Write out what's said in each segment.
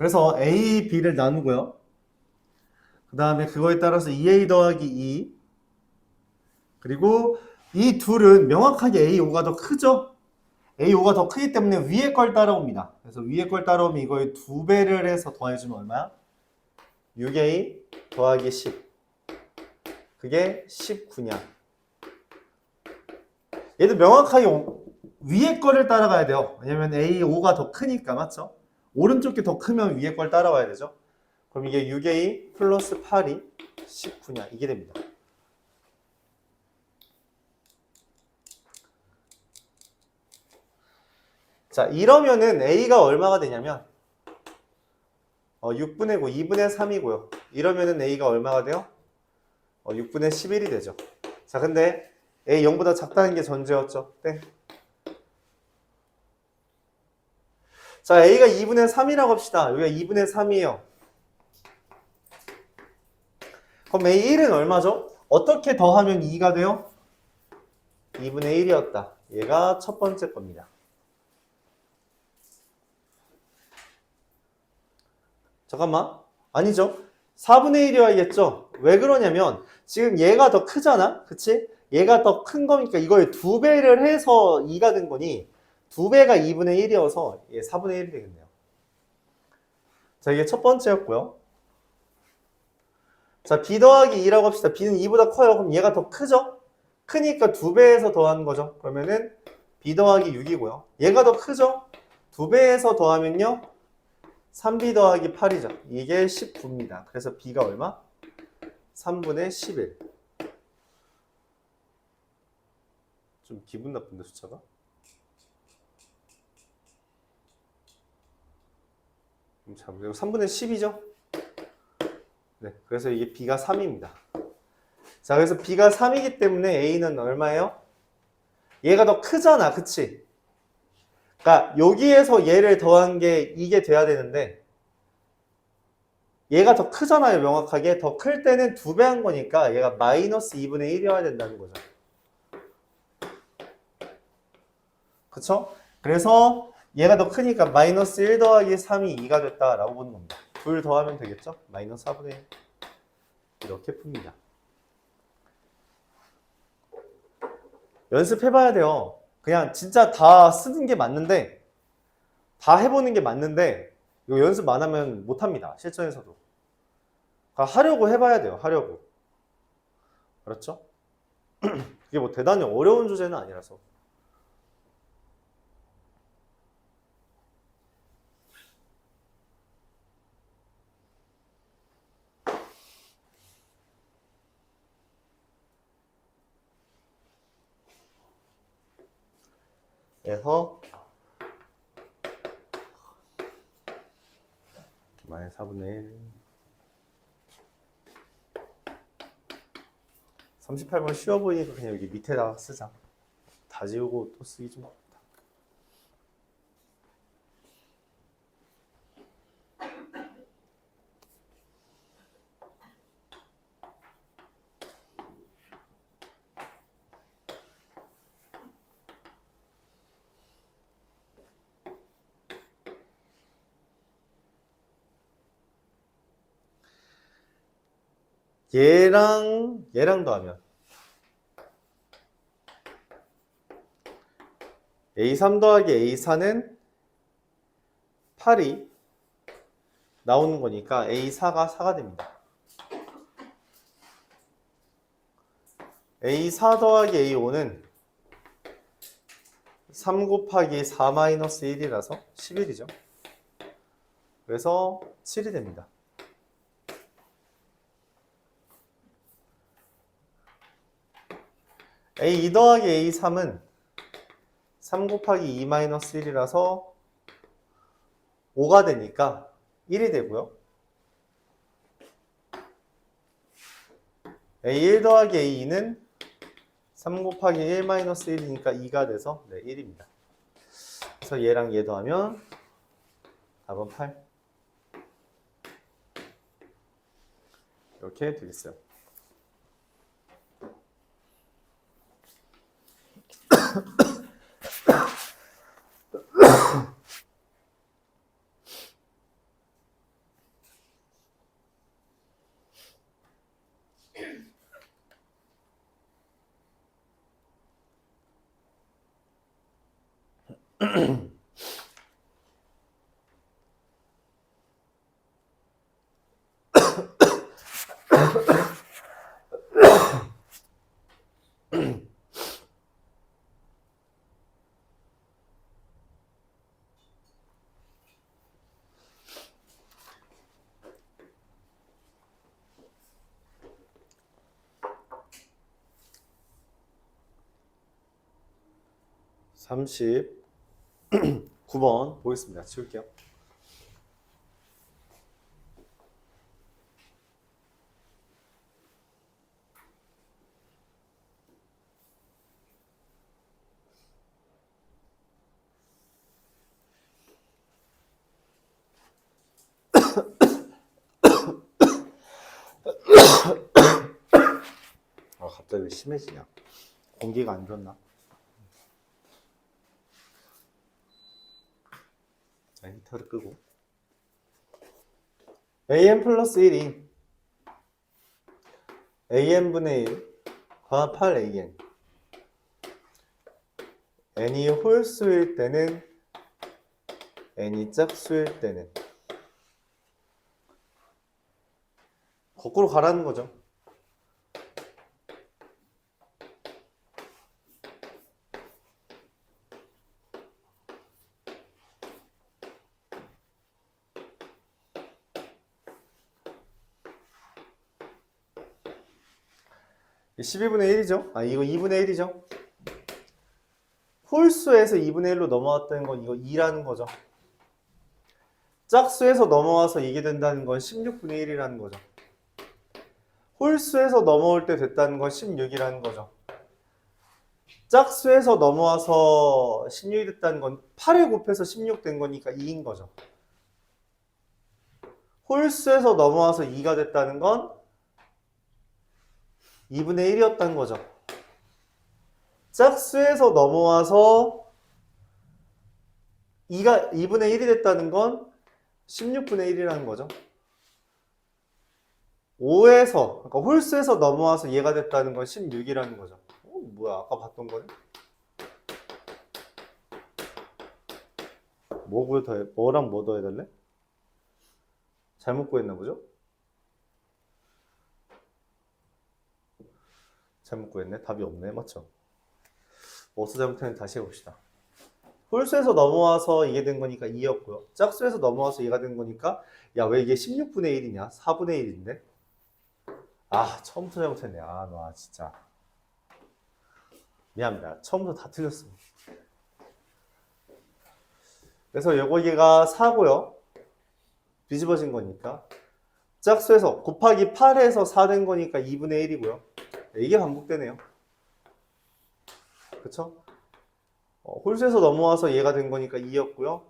그래서 A, B를 나누고요. 그 다음에 그거에 따라서 2A 더하기 2. 그리고 이 둘은 명확하게 A5가 더 크죠? A5가 더 크기 때문에 위에 걸 따라옵니다. 그래서 위에 걸 따라오면 이거의 2배를 해서 더해주면 얼마야? 6A 더하기 10. 그게 19냐. 얘도 명확하게 위에 거를 따라가야 돼요. 왜냐면 A5가 더 크니까, 맞죠? 오른쪽 게 더 크면 위에 걸 따라와야 되죠. 그럼 이게 6A 플러스 8이 19냐. 이게 됩니다. 자, 이러면은 A가 얼마가 되냐면 6분의 9, 2분의 3이고요. 이러면은 A가 얼마가 돼요? 6분의 11이 되죠. 자, 근데 A 0보다 작다는 게 전제였죠. 땡. 자, A가 2분의 3이라고 합시다. 여기가 2분의 3이에요. 그럼 A1은 얼마죠? 어떻게 더하면 2가 돼요? 2분의 1이었다. 얘가 첫 번째 겁니다. 잠깐만. 아니죠. 4분의 1이어야겠죠. 왜 그러냐면 지금 얘가 더 크잖아. 그치? 얘가 더 큰 거니까 이거에 2배를 해서 2가 된 거니 2배가 2분의 1이어서 얘 4분의 1이 되겠네요. 자, 이게 첫 번째였고요. 자, B 더하기 2라고 합시다. B는 2보다 커요. 그럼 얘가 더 크죠? 크니까 2배에서 더하는 거죠. 그러면은 B 더하기 6이고요. 얘가 더 크죠? 2배에서 더하면요. 3B 더하기 8이죠. 이게 19입니다. 그래서 B가 얼마? 3분의 11. 좀 기분 나쁜데 숫자가? 자, 그리고 3분의 10이죠? 네, 그래서 이게 B가 3입니다. 자, 그래서 B가 3이기 때문에 A는 얼마예요? 얘가 더 크잖아, 그치? 그러니까 여기에서 얘를 더한 게 이게 돼야 되는데 얘가 더 크잖아요, 명확하게. 더 클 때는 2배 한 거니까 얘가 마이너스 2분의 1이어야 된다는 거죠. 그쵸? 그래서 얘가 더 크니까 마이너스 1 더하기 3이 2가 됐다라고 보는 겁니다. 둘 더하면 되겠죠? 마이너스 4분의 1. 이렇게 풉니다. 연습해봐야 돼요. 그냥 진짜 다 쓰는 게 맞는데 다 해보는 게 맞는데 이거 연습 안 하면 못합니다. 실전에서도. 그러니까 하려고 해봐야 돼요. 하려고. 그렇죠? 그게 뭐 대단히 어려운 주제는 아니라서. 그래서 마이너스 4분의 1 38번 쉬워 보이니까 그냥 여기 밑에다가 쓰자. 다 지우고 또 쓰기 좀 그렇다. 얘랑 더하면 A3 더하기 A4는 8이 나오는 거니까 A4가 4가 됩니다. A4 더하기 A5는 3 곱하기 4 마이너스 1이라서 11이죠. 그래서 7이 됩니다. A2 더하기 A3은 3 곱하기 2 마이너스 1이라서 5가 되니까 1이 되고요. A1 더하기 A2는 3 곱하기 1 마이너스 1이니까 2가 돼서 네, 1입니다. 그래서 얘랑 얘 더하면 답은 8. 이렇게 되겠어요. 39번 보겠습니다. 치울게요. 아, 갑자기 왜 심해지냐? 공기가 안 좋나? 자, 히터를 끄고. an 플러스 1이 an분의 1과 8an. n이 홀수일 때는 n이 짝수일 때는 거꾸로 가라는 거죠. 이 12분의 1이죠? 아, 이거 2분의 1이죠? 홀수에서 2분의 1로 넘어왔다는 건 이거 2라는 거죠. 짝수에서 넘어와서 이게 된다는 건 16분의 1이라는 거죠. 홀수에서 넘어올 때 됐다는 건 16이라는 거죠. 짝수에서 넘어와서 16이 됐다는 건 8에 곱해서 16 된 거니까 2인 거죠. 홀수에서 넘어와서 2가 됐다는 건 2분의 1이었다는 거죠. 짝수에서 넘어와서 2가 2분의 1이 됐다는 건 16분의 1이라는 거죠. 5에서, 그러니까 홀수에서 넘어와서 얘가 됐다는 건 16이라는 거죠. 뭐야, 아까 봤던 거네? 뭐랑 뭐 더해달래? 잘못 구했나 보죠? 잘못 구했네. 답이 없네. 맞죠? 어디서 잘못했는지 다시 해봅시다. 홀수에서 넘어와서 이게 된 거니까 2였고요. 짝수에서 넘어와서 얘가 된 거니까 야, 왜 이게 16분의 1이냐? 4분의 1인데? 아, 처음부터 잘못했네. 아, 나 진짜. 미안합니다. 처음부터 다 틀렸어. 그래서 요거기가 4고요. 뒤집어진 거니까. 짝수에서 곱하기 8에서 4 된 거니까 2분의 1이고요. 이게 반복되네요. 그쵸? 홀수에서 넘어와서 얘가 된 거니까 2였고요.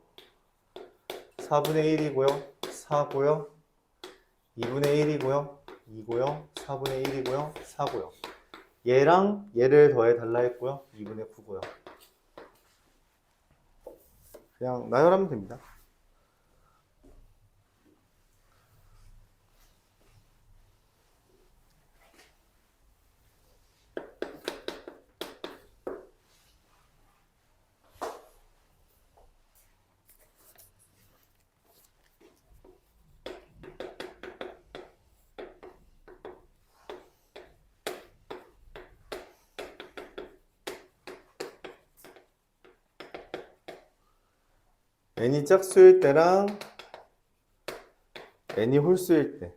4분의 1이고요. 4고요. 2분의 1이고요. 2고요. 4분의 1이고요. 4고요. 얘랑 얘를 더해 달라 했고요. 2분의 9고요. 그냥 나열하면 됩니다. n이 짝수일 때랑 n이 홀수일 때.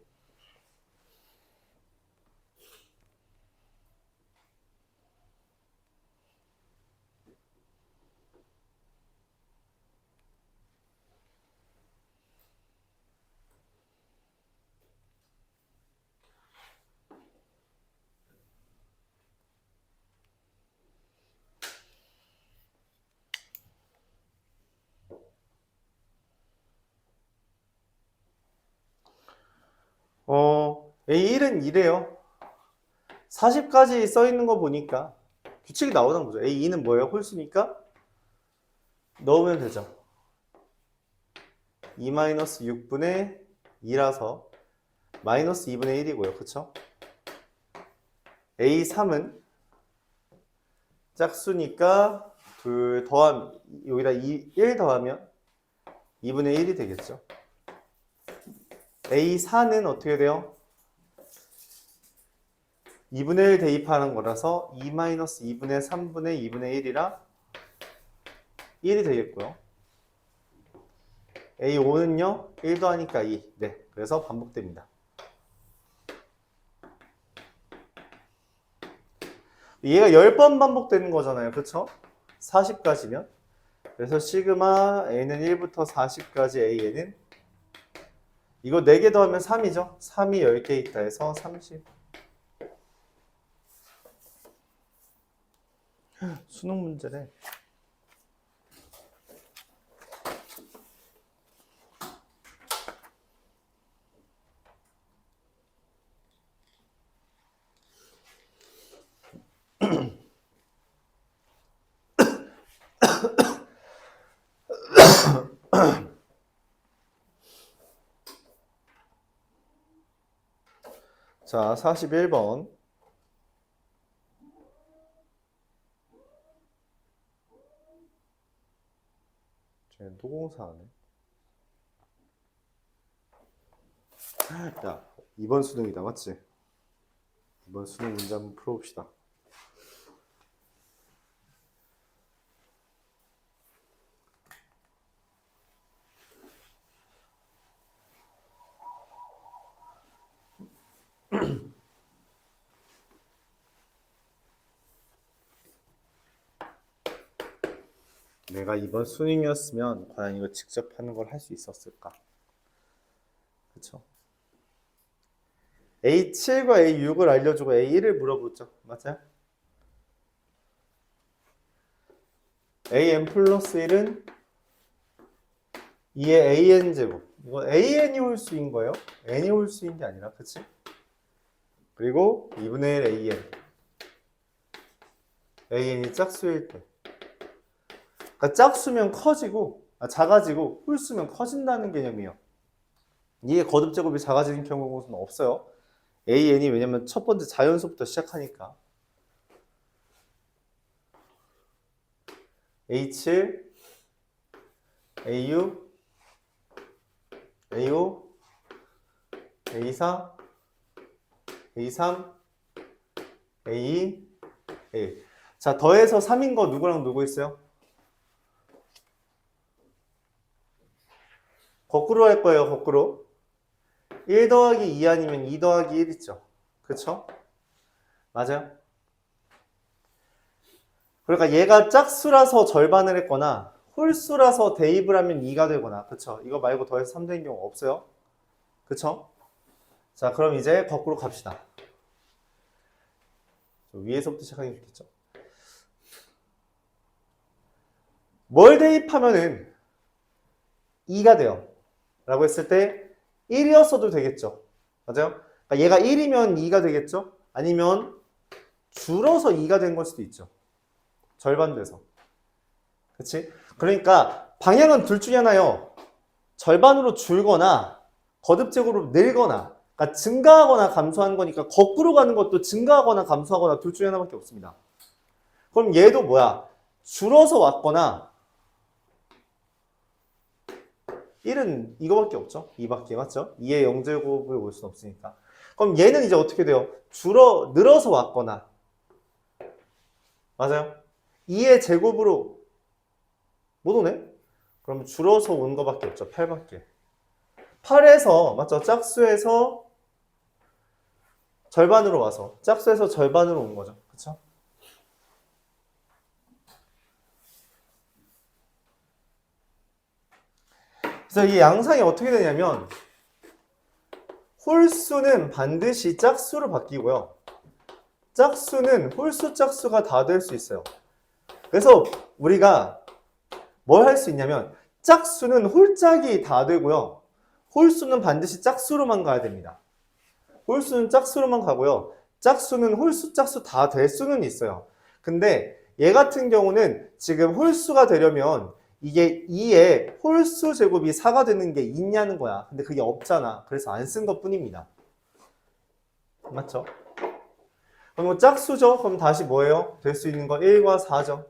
A1은 이래요. 40까지 써 있는 거 보니까 규칙이 나오는 거죠. A2는 뭐예요? 홀수니까 넣으면 되죠. 2-6분의 2라서 마이너스 2분의 1이고요. 그쵸? A3은 짝수니까 여기다 1 더하면 2분의 1이 되겠죠. A4는 어떻게 돼요? 2분의 1 대입하는 거라서 2-2분의 3분의 2분의 1이라 1이 되겠고요. A5는요, 1 더하니까 2. 네, 그래서 반복됩니다. 얘가 10번 반복되는 거잖아요. 그쵸? 40까지면. 그래서 시그마 A는 1부터 40까지 AN은 이거 4개 더하면 3이죠? 3이 10개 있다 해서 30. 수능 문제래. 자, 41번. 쟤 노공사하네. 야, 이번 수능이다, 맞지? 이번 수능 문제 한번 풀어봅시다. 내가 이번 수능이었으면 과연 이거 직접 하는 걸 할 수 있었을까? 그쵸? A7과 A6을 알려주고 A1을 물어보죠. 맞아요? AN 플러스 1은 2의 AN제곱. 이거 AN이 홀수인 거예요? N이 홀수인 게 아니라, 그치? 그리고 2분의 1 AN. AN이 짝수일 때. 그러니까 짝수면 커지고, 작아지고, 홀수면 커진다는 개념이에요. 이게 거듭제곱이 작아지는 경우는 없어요. AN이 왜냐면 첫 번째 자연수부터 시작하니까. A7, A6, A5, A4, A3, A2, A1. 자, 더해서 3인 거 누구랑 누구 있어요? 거꾸로 할 거예요, 거꾸로. 1 더하기 2 아니면 2 더하기 1 있죠. 그쵸? 맞아요? 그러니까 얘가 짝수라서 절반을 했거나 홀수라서 대입을 하면 2가 되거나, 그쵸? 이거 말고 더해서 3 되는 경우 없어요. 그쵸? 자, 그럼 이제 거꾸로 갑시다. 위에서부터 시작하는 게 좋겠죠? 뭘 대입하면은 2가 돼요? 라고 했을 때 1이었어도 되겠죠? 맞아요? 그러니까 얘가 1이면 2가 되겠죠? 아니면 줄어서 2가 된 걸 수도 있죠. 절반 돼서. 그치? 그러니까 방향은 둘 중에 하나요. 절반으로 줄거나 거듭제곱으로 늘거나, 그러니까 증가하거나 감소하는 거니까 거꾸로 가는 것도 증가하거나 감소하거나 둘 중에 하나밖에 없습니다. 그럼 얘도 뭐야? 줄어서 왔거나 1은 이거밖에 없죠? 2밖에, 맞죠? 2의 0제곱을 올 수는 없으니까. 그럼 얘는 이제 어떻게 돼요? 늘어서 왔거나, 맞아요? 2의 제곱으로 못 오네? 그럼 줄어서 온 거밖에 없죠. 8밖에. 8에서, 맞죠? 짝수에서 절반으로 와서, 짝수에서 절반으로 온 거죠. 그쵸? 그래서 이 양상이 어떻게 되냐면, 홀수는 반드시 짝수로 바뀌고요. 짝수는 홀수 짝수가 다 될 수 있어요. 그래서 우리가 뭘 할 수 있냐면, 짝수는 홀짝이 다 되고요. 홀수는 반드시 짝수로만 가야 됩니다. 홀수는 짝수로만 가고요. 짝수는 홀수 짝수 다 될 수는 있어요. 근데 얘 같은 경우는 지금 홀수가 되려면 이게 2의 홀수 제곱이 4가 되는 게 있냐는 거야. 근데 그게 없잖아. 그래서 안 쓴 것 뿐입니다. 맞죠? 그럼 짝수죠? 그럼 다시 뭐예요? 될 수 있는 거 1과 4죠.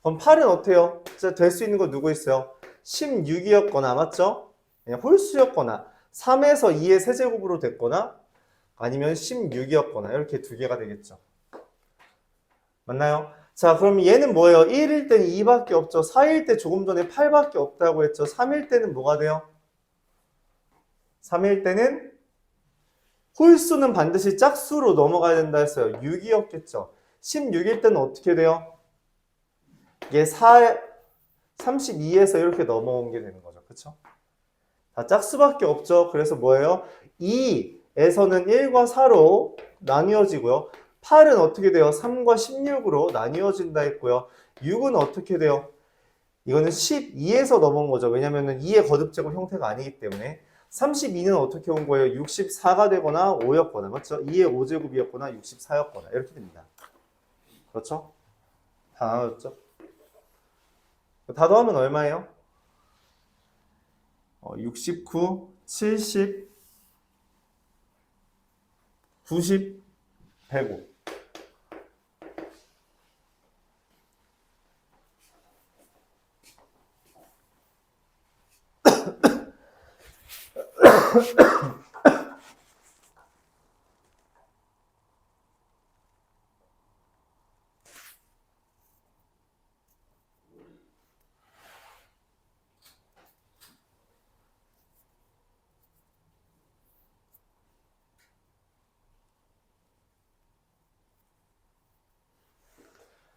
그럼 8은 어때요? 진짜 될 수 있는 거 누구 있어요? 16이었거나 맞죠? 그냥 홀수였거나 3에서 2의 세제곱으로 됐거나 아니면 16이었거나 이렇게 두 개가 되겠죠. 맞나요? 자, 그럼 얘는 뭐예요? 1일 때는 2밖에 없죠. 4일 때 조금 전에 8밖에 없다고 했죠. 3일 때는 뭐가 돼요? 3일 때는 홀수는 반드시 짝수로 넘어가야 된다 했어요. 6이었겠죠. 16일 때는 어떻게 돼요? 이게 32에서 이렇게 넘어온 게 되는 거죠. 그쵸? 다 짝수밖에 없죠. 그래서 뭐예요? 2에서는 1과 4로 나뉘어지고요. 8은 어떻게 돼요? 3과 16으로 나뉘어진다 했고요. 6은 어떻게 돼요? 이거는 12에서 넘어온 거죠. 왜냐면은 2의 거듭제곱 형태가 아니기 때문에. 32는 어떻게 온 거예요? 64가 되거나 5였거나, 맞죠? 2의 5제곱이었거나 64였거나 이렇게 됩니다. 그렇죠? 다 나눠졌죠? 다 더하면 얼마예요? 69, 70, 90, 105.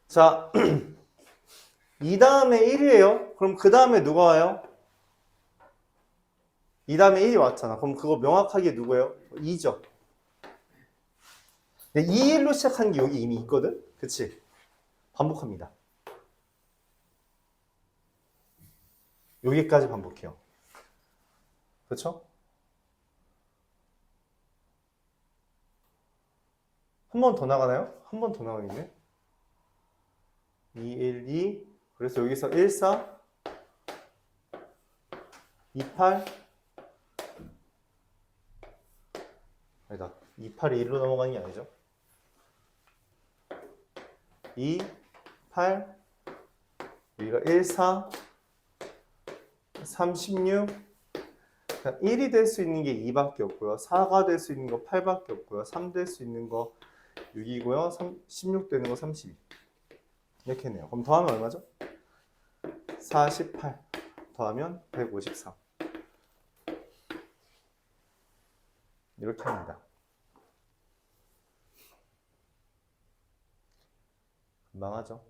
자, 2 다음에 1이에요. 그럼 그 다음에 누가 와요? 2 다음에 1이 왔잖아. 그럼 그거 명확하게 누구예요? 2죠. 2, 1로 시작한 게 여기 이미 있거든? 그치? 반복합니다. 여기까지 반복해요. 그렇죠? 한 번 더 나가나요? 한 번 더 나가겠네. 2, 1, 2. 그래서 여기서 1, 4, 2, 8. 아니다. 2, 8이 1로 넘어가는 게 아니죠. 2, 8. 여기가 1, 4, 3, 16. 1이 될 수 있는 게 2밖에 없고요. 4가 될 수 있는 거 8밖에 없고요. 3 될 수 있는 거 6이고요. 16 되는 거 32. 이렇게 했네요. 그럼 더하면 얼마죠? 48 더하면 153. 이렇게 합니다. 금방 하죠.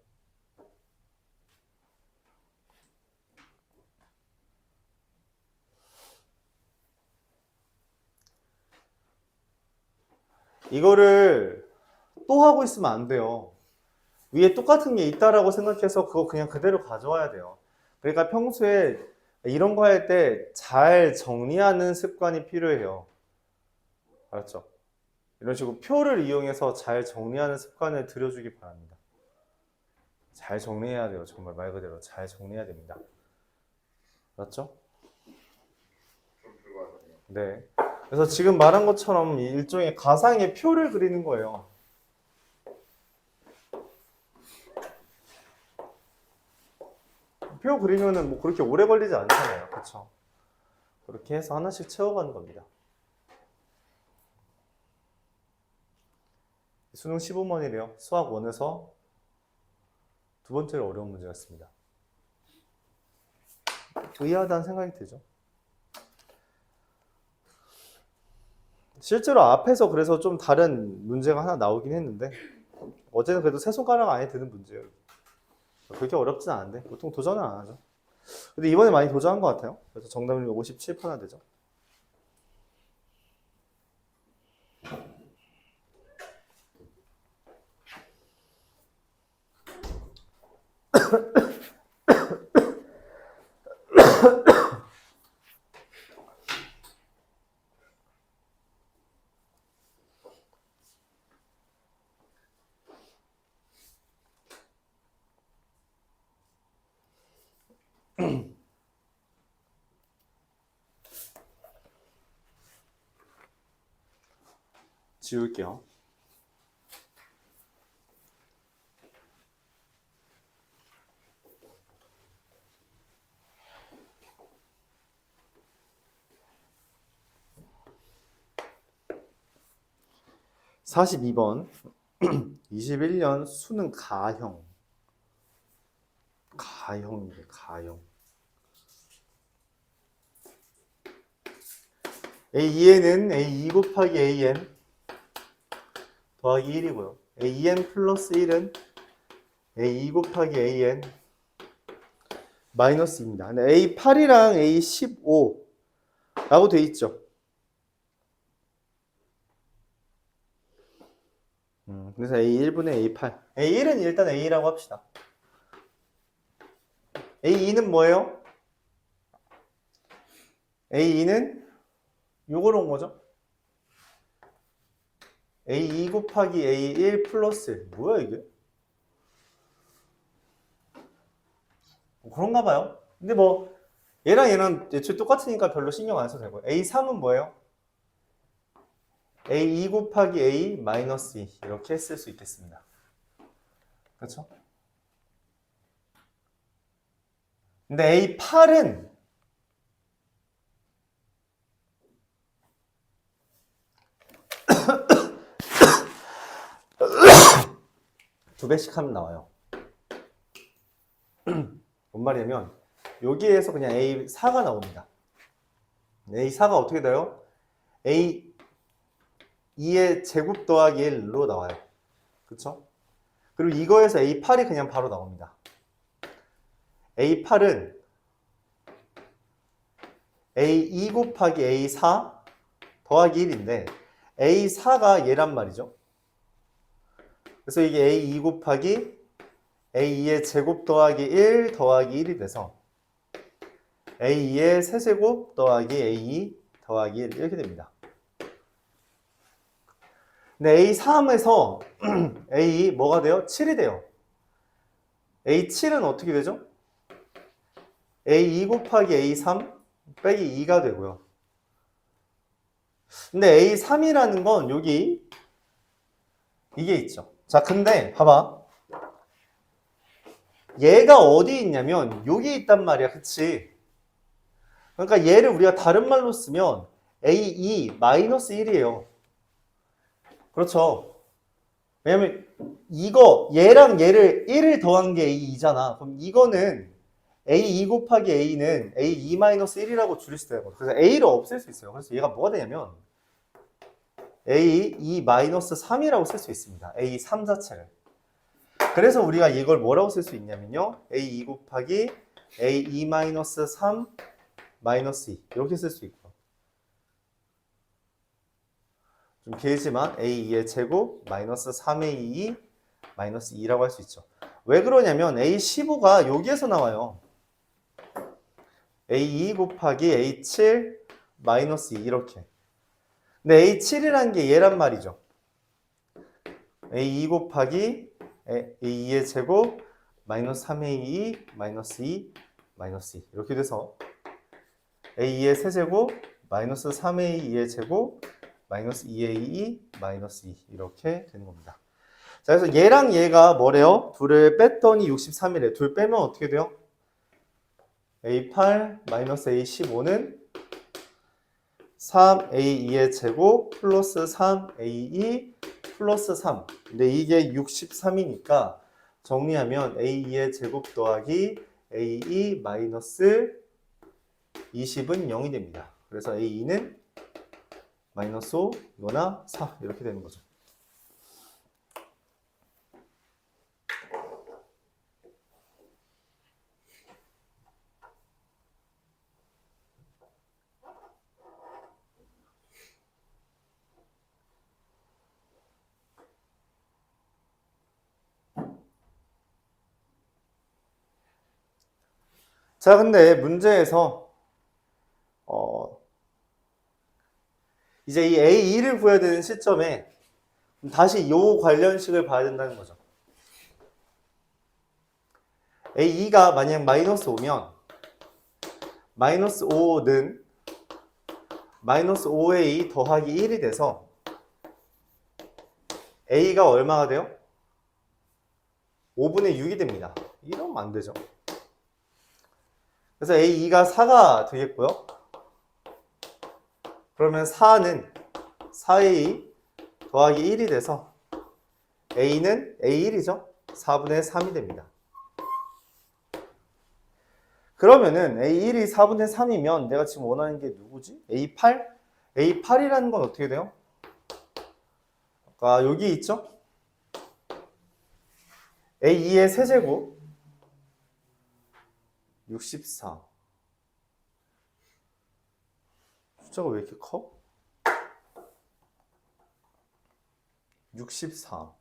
이거를 또 하고 있으면 안 돼요. 위에 똑같은 게 있다라고 생각해서 그거 그냥 그대로 가져와야 돼요. 그러니까 평소에 이런 거 할 때 잘 정리하는 습관이 필요해요. 알았죠? 이런 식으로 표를 이용해서 잘 정리하는 습관을 들여주기 바랍니다. 잘 정리해야 돼요. 정말 말 그대로 잘 정리해야 됩니다. 알았죠? 네. 그래서 지금 말한 것처럼 일종의 가상의 표를 그리는 거예요. 표 그리면은 뭐 그렇게 오래 걸리지 않잖아요. 그쵸? 그렇게 해서 하나씩 채워가는 겁니다. 수능 15번이래요. 수학 1에서 두 번째로 어려운 문제였습니다. 의아하다는 생각이 들죠. 실제로 앞에서 그래서 좀 다른 문제가 하나 나오긴 했는데 어제는 그래도 세 손가락 안에 드는 문제예요. 그렇게 어렵진 않은데 보통 도전을 안 하죠. 근데 이번에 많이 도전한 것 같아요. 그래서 정답률이 57%나 되죠. 지울게요. 42번 21년 수능 가형. 가형이래, 가형. A2N은 A2 곱하기 AN 더하기 1이고요. AN 플러스 1은 A2 곱하기 AN 마이너스입니다. A8이랑 A15라고 돼 있죠. 그래서 A1분의 A8. A1은 일단 A라고 합시다. A2는 뭐예요? A2는 요거로 온 거죠. A2 곱하기 A1 플러스 뭐야 이게? 그런가 봐요. 근데 뭐 얘랑 얘랑 애초에 똑같으니까 별로 신경 안 써도 되고요. A3은 뭐예요? A2 곱하기 A 마이너스 2 이렇게 쓸 수 있겠습니다. 그렇죠? 근데 A8은 두 배씩 하면 나와요. 뭔 말이냐면 여기에서 그냥 A4가 나옵니다. A4가 어떻게 돼요? A2의 제곱 더하기 1로 나와요. 그쵸? 그리고 이거에서 A8이 그냥 바로 나옵니다. A8은 A2 곱하기 A4 더하기 1인데 A4가 얘란 말이죠. 그래서 이게 A2 곱하기 A2의 제곱 더하기 1 더하기 1이 돼서 A2의 세제곱 더하기 A2 더하기 1 이렇게 됩니다. 근데 A3에서 A 뭐가 돼요? 7이 돼요. A7은 어떻게 되죠? A2 곱하기 A3 빼기 2가 되고요. 근데 A3이라는 건 여기 이게 있죠. 자, 근데 봐봐. 얘가 어디 있냐면 여기 있단 말이야. 그치? 그러니까 얘를 우리가 다른 말로 쓰면 A2 마이너스 1이에요. 그렇죠? 왜냐면 이거 얘랑 얘를 1을 더한 게 A2잖아. 그럼 이거는 A2 곱하기 A는 A2 마이너스 1이라고 줄일 수 있어요. 그래서 A를 없앨 수 있어요. 그래서 얘가 뭐가 되냐면 A2 마이너스 3이라고 쓸 수 있습니다. A3 자체를. 그래서 우리가 이걸 뭐라고 쓸 수 있냐면요. A2 곱하기 A2 마이너스 3 마이너스 2 이렇게 쓸 수 있고 좀 길지만 A2의 제곱 마이너스 3A2 마이너스 2라고 할 수 있죠. 왜 그러냐면 A15가 여기에서 나와요. A2 곱하기 A7 마이너스 2 이렇게. 근데 A7이라는 게 얘란 말이죠. A2 곱하기 A2의 제곱 마이너스 3A2 마이너스 2 마이너스 2 이렇게 돼서 A2의 세제곱 마이너스 3A2의 제곱 마이너스 2A2 마이너스 2 이렇게 되는 겁니다. 자, 그래서 얘랑 얘가 뭐래요? 둘을 뺐더니 63이래. 둘 빼면 어떻게 돼요? A8 마이너스 A15는 3A2의 제곱 플러스 3A2 플러스 3. 근데 이게 63이니까 정리하면 A2의 제곱 더하기 A2 마이너스 20은 0이 됩니다. 그래서 A2는 마이너스 5 이거나 4 이렇게 되는 거죠. 자, 근데 문제에서 이제 이 A2를 구해야 되는 시점에 다시 요 관련식을 봐야 된다는 거죠. A2가 만약 마이너스 5면 마이너스 5는 마이너스 5A 더하기 1이 돼서 A가 얼마가 돼요? 5분의 6이 됩니다. 이러면 안 되죠. 그래서 A2가 4가 되겠고요. 그러면 4는 4A 더하기 1이 돼서 A는 A1이죠. 4분의 3이 됩니다. 그러면은 A1이 4분의 3이면 내가 지금 원하는 게 누구지? A8? A8이라는 건 어떻게 돼요? 아까 여기 있죠? A2의 세제곱 64. 숫자가 왜 이렇게 커? 64,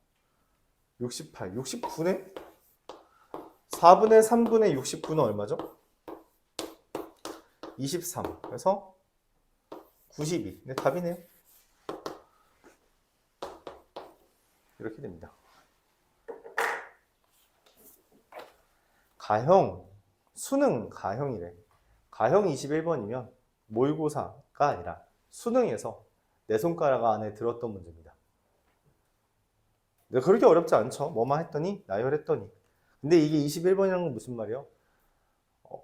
68, 69네? 4분의 3분의 69는 얼마죠? 23. 그래서 92. 네, 답이네요. 이렇게 됩니다. 가형, 수능 가형이래. 가형 21번이면 모의고사가 아니라 수능에서 내 손가락 안에 들었던 문제입니다. 근데 그렇게 어렵지 않죠. 뭐만 했더니 나열했더니. 근데 이게 21번이라는 건 무슨 말이에요?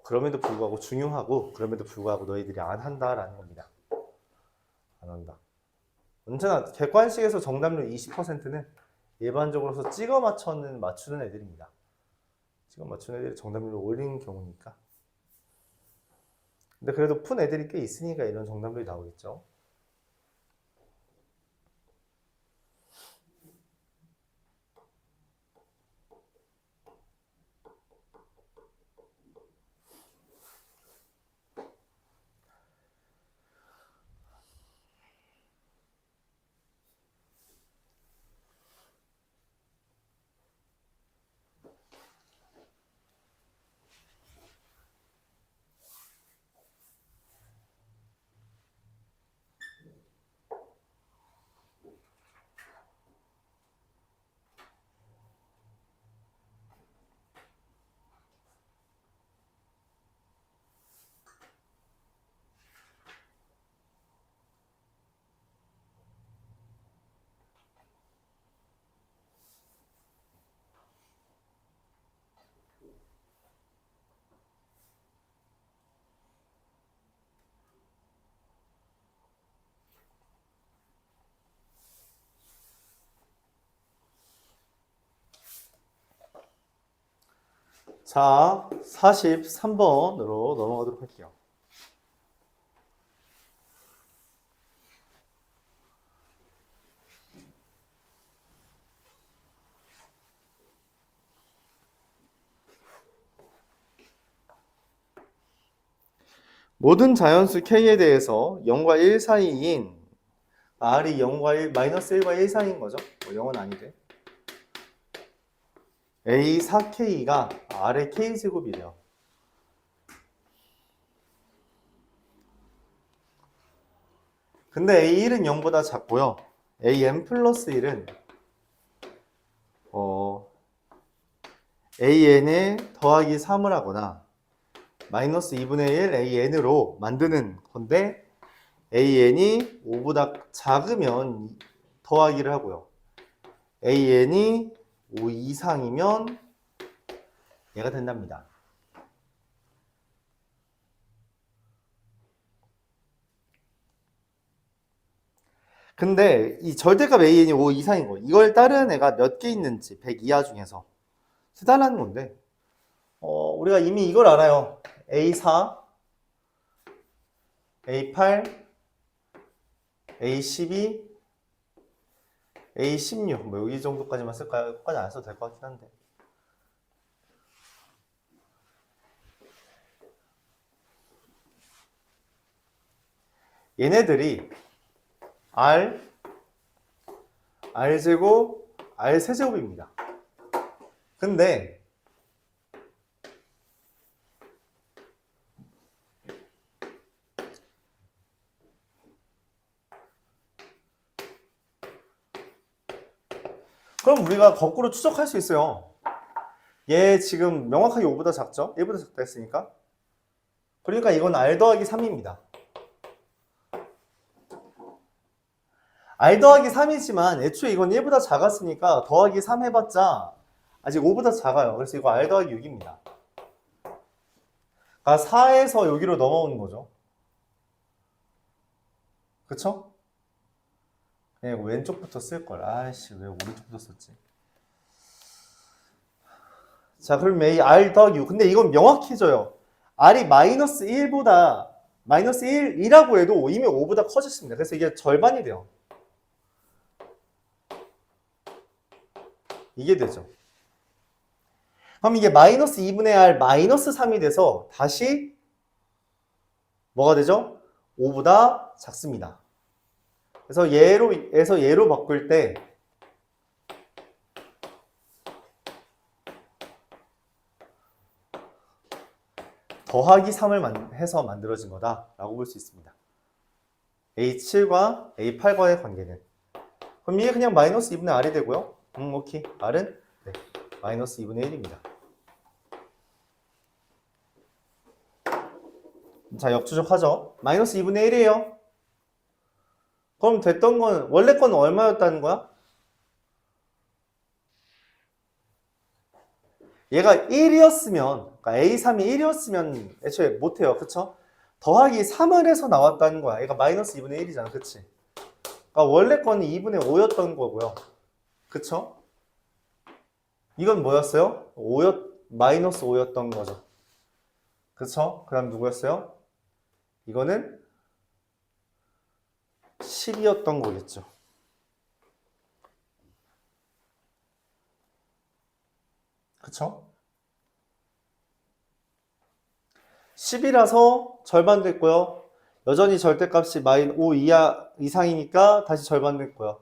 그럼에도 불구하고 중요하고 그럼에도 불구하고 너희들이 안 한다라는 겁니다. 안 한다. 언제나 객관식에서 정답률 20%는 일반적으로서 찍어 맞추는 애들입니다. 찍어 맞추는 애들이 정답률을 올리는 경우니까. 근데 그래도 푼 애들이 꽤 있으니까 이런 정답률이 나오겠죠. 자, 43번으로 넘어가도록 할게요. 모든 자연수 K에 대해서 0과 1 사이인 R이 0과 1, 마이너스 1과 1 사이인 거죠. 뭐 0은 아니대. A4K가 R의 K제곱이래요. 근데 A1은 0보다 작고요. AN 플러스 1은 AN에 더하기 3을 하거나 마이너스 2분의 1 AN으로 만드는 건데 AN이 5보다 작으면 더하기를 하고요. AN이 5 이상이면 얘가 된답니다. 근데 이 절대값 AN이 5 이상인 거, 이걸 따르는 애가 몇 개 있는지 100 이하 중에서 세달라는 건데 우리가 이미 이걸 알아요. A4, A8, A12, A16 뭐 여기 정도까지만 쓸까요? 끝까지 안 써도 될 것 같긴 한데 얘네들이 R제곱, R세제곱입니다. 근데 그럼 우리가 거꾸로 추적할 수 있어요. 얘 지금 명확하게 5보다 작죠? 1보다 작다 했으니까. 그러니까 이건 R 더하기 3입니다. R 더하기 3이지만 애초에 이건 1보다 작았으니까 더하기 3 해봤자 아직 5보다 작아요. 그래서 이거 R 더하기 6입니다. 그러니까 4에서 여기로 넘어오는 거죠. 그쵸? 네, 왼쪽부터 쓸걸. 아이씨, 왜 오른쪽부터 썼지? 자, 그럼 A R 더하기 U. 근데 이건 명확해져요. R이 마이너스 1보다 마이너스 1이라고 해도 이미 5보다 커졌습니다. 그래서 이게 절반이 돼요. 이게 되죠. 그럼 이게 마이너스 2분의 R 마이너스 3이 돼서 다시 뭐가 되죠? 5보다 작습니다. 그래서 얘로 바꿀 때 더하기 3을 해서 만들어진 거다라고 볼 수 있습니다. A7과 A8과의 관계는. 그럼 이게 그냥 마이너스 2분의 R이 되고요. 오케이. R은 네, 마이너스 2분의 1입니다. 자, 역추적하죠. 마이너스 2분의 1이에요. 그럼 됐던 건, 원래 건 얼마였다는 거야? 얘가 1이었으면, 그러니까 A3이 1이었으면 애초에 못해요. 그쵸? 더하기 3을 해서 나왔다는 거야. 얘가 마이너스 2분의 1이잖아. 그치? 그러니까 원래 건이 2분의 5였던 거고요. 그쵸? 이건 뭐였어요? 마이너스 5였던 거죠. 그쵸? 그 다음 누구였어요? 이거는 10이었던 거겠죠. 그쵸? 10이라서 절반 됐고요. 여전히 절대값이 5 이상이니까 다시 절반 됐고요.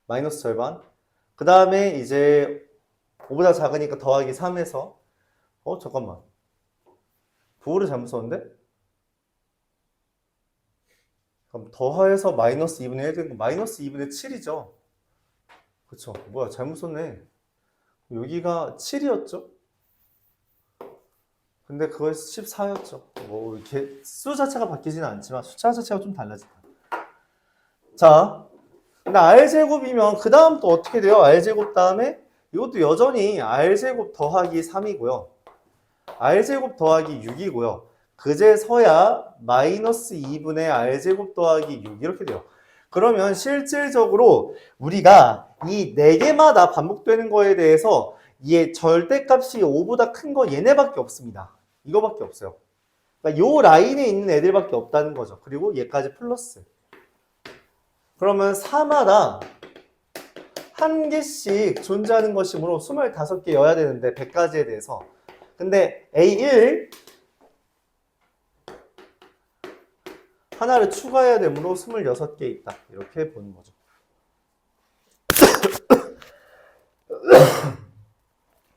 마이너스 절반. 그 다음에 이제 5보다 작으니까 더하기 3에서 잠깐만. 부호를 잘못 썼는데? 그럼 더해서 마이너스 2분의 1 되는 거 마이너스 2분의 7이죠. 그쵸? 뭐야 잘못 썼네. 여기가 7이었죠? 근데 그거 14였죠. 뭐 이렇게 수 자체가 바뀌지는 않지만 숫자 자체가 좀 달라진다. 자, 근데 R제곱이면 그 다음 또 어떻게 돼요? R제곱 다음에 이것도 여전히 R제곱 더하기 3이고요. R제곱 더하기 6이고요. 그제서야 마이너스 2분의 R제곱 더하기 6 이렇게 돼요. 그러면 실질적으로 우리가 이 4개마다 반복되는 거에 대해서 얘 절대값이 5보다 큰 거 얘네밖에 없습니다. 이거밖에 없어요. 그러니까 요 라인에 있는 애들밖에 없다는 거죠. 그리고 얘까지 플러스. 그러면 4마다 한 개씩 존재하는 것이므로 25개여야 되는데 100가지에 대해서. 근데 A1 하나를 추가해야 되므로 26개 있다. 이렇게 보는 거죠.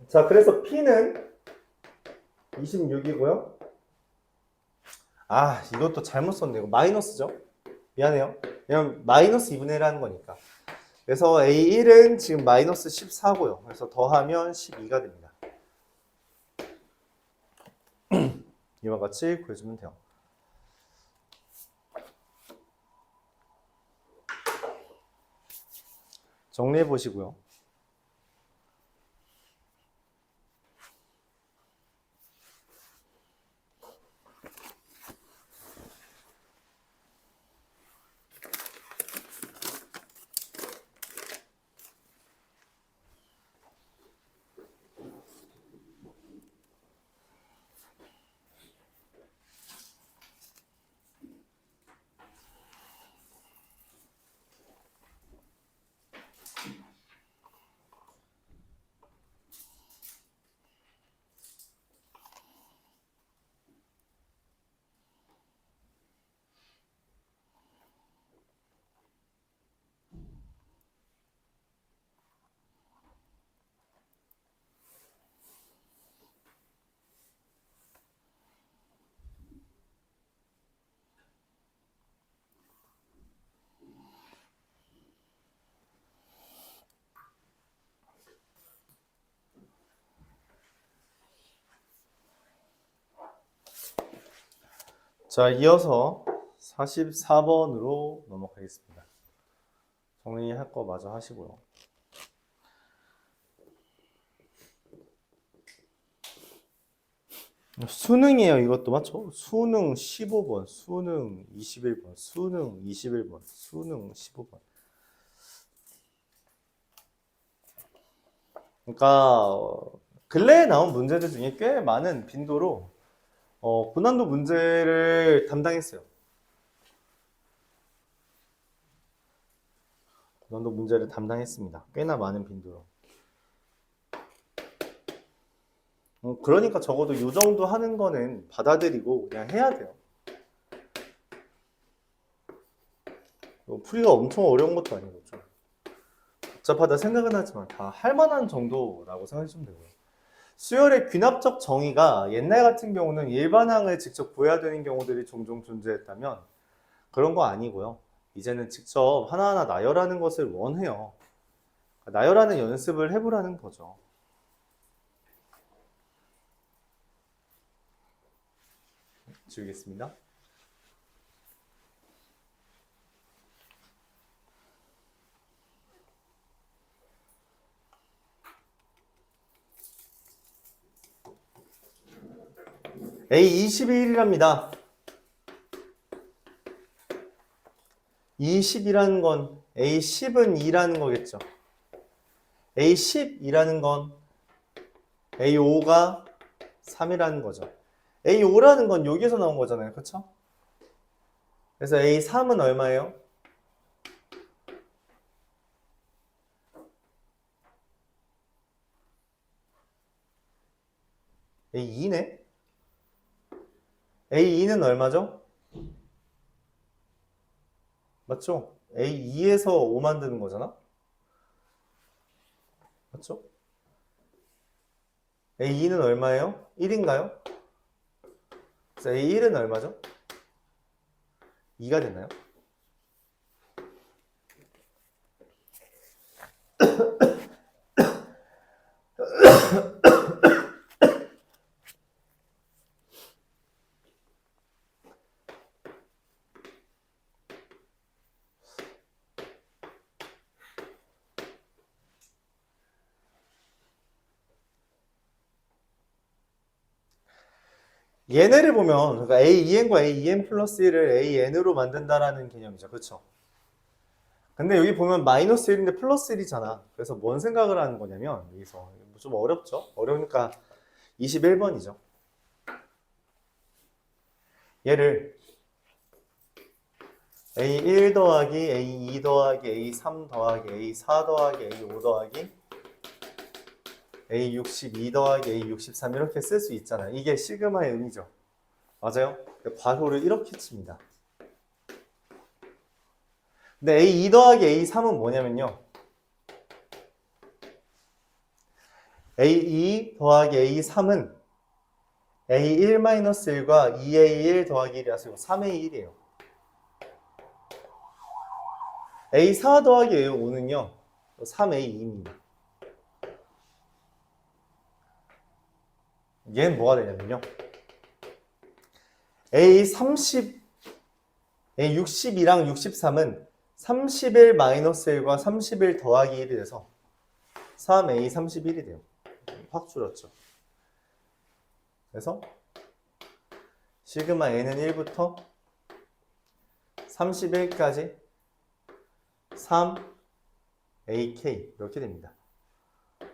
자, 그래서 P는 26이고요. 아, 이것도 잘못 썼네. 이거 마이너스죠? 미안해요. 왜냐면 마이너스 2분의 1 하는 거니까. 그래서 A1은 지금 마이너스 14고요. 그래서 더하면 12가 됩니다. 이와 같이 구해주면 돼요. 정리해 보시고요. 자, 이어서 44번으로 넘어가겠습니다. 정리할 거 마저 하시고요. 수능이에요. 이것도 맞죠? 수능 15번, 수능 21번, 수능 21번, 수능 15번. 그러니까 근래에 나온 문제들 중에 꽤 많은 빈도로 고난도 문제를 담당했어요. 고난도 문제를 담당했습니다. 꽤나 많은 빈도로. 그러니까 적어도 이 정도 하는 거는 받아들이고 그냥 해야 돼요. 풀이가 엄청 어려운 것도 아니고 좀 복잡하다 생각은 하지만 다 할 만한 정도라고 생각하시면 되고요. 수열의 귀납적 정의가 옛날 같은 경우는 일반항을 직접 구해야 되는 경우들이 종종 존재했다면 그런 거 아니고요. 이제는 직접 하나하나 나열하는 것을 원해요. 나열하는 연습을 해보라는 거죠. 지우겠습니다. A21이랍니다. 20이라는 건 A10은 2라는 거겠죠. A10이라는 건 A5가 3이라는 거죠. A5라는 건 여기서 나온 거잖아요. 그쵸? 그래서 A3은 얼마예요? A2네? A2는 얼마죠? 맞죠? A2에서 5 만드는 거잖아? 맞죠? A2는 얼마예요? 1인가요? 그래서 A1은 얼마죠? 2가 됐나요? 얘네를 보면 그러니까 A2n과 A2n 플러스 1을 AN으로 만든다라는 개념이죠. 그렇죠? 근데 여기 보면 마이너스 1인데 플러스 1이잖아. 그래서 뭔 생각을 하는 거냐면 여기서 좀 어렵죠? 어려우니까 21번이죠. 얘를 A1 더하기 A2 더하기 A3 더하기 A4 더하기 A5 더하기 A62 더하기 A63 이렇게 쓸 수 있잖아요. 이게 시그마의 의미죠. 맞아요? 괄호를 이렇게 칩니다. 근데 A2 더하기 A3은 뭐냐면요. A2 더하기 A3은 A1-1과 2A1 더하기 1이라서 3A1이에요. A4 더하기 A5는요. 3A2입니다. 얘는 뭐가 되냐면요. A30, A62랑 63은 31-1과 31 더하기 1이 돼서 3A31이 돼요. 확 줄었죠. 그래서 시그마 N은 1부터 31까지 3AK 이렇게 됩니다.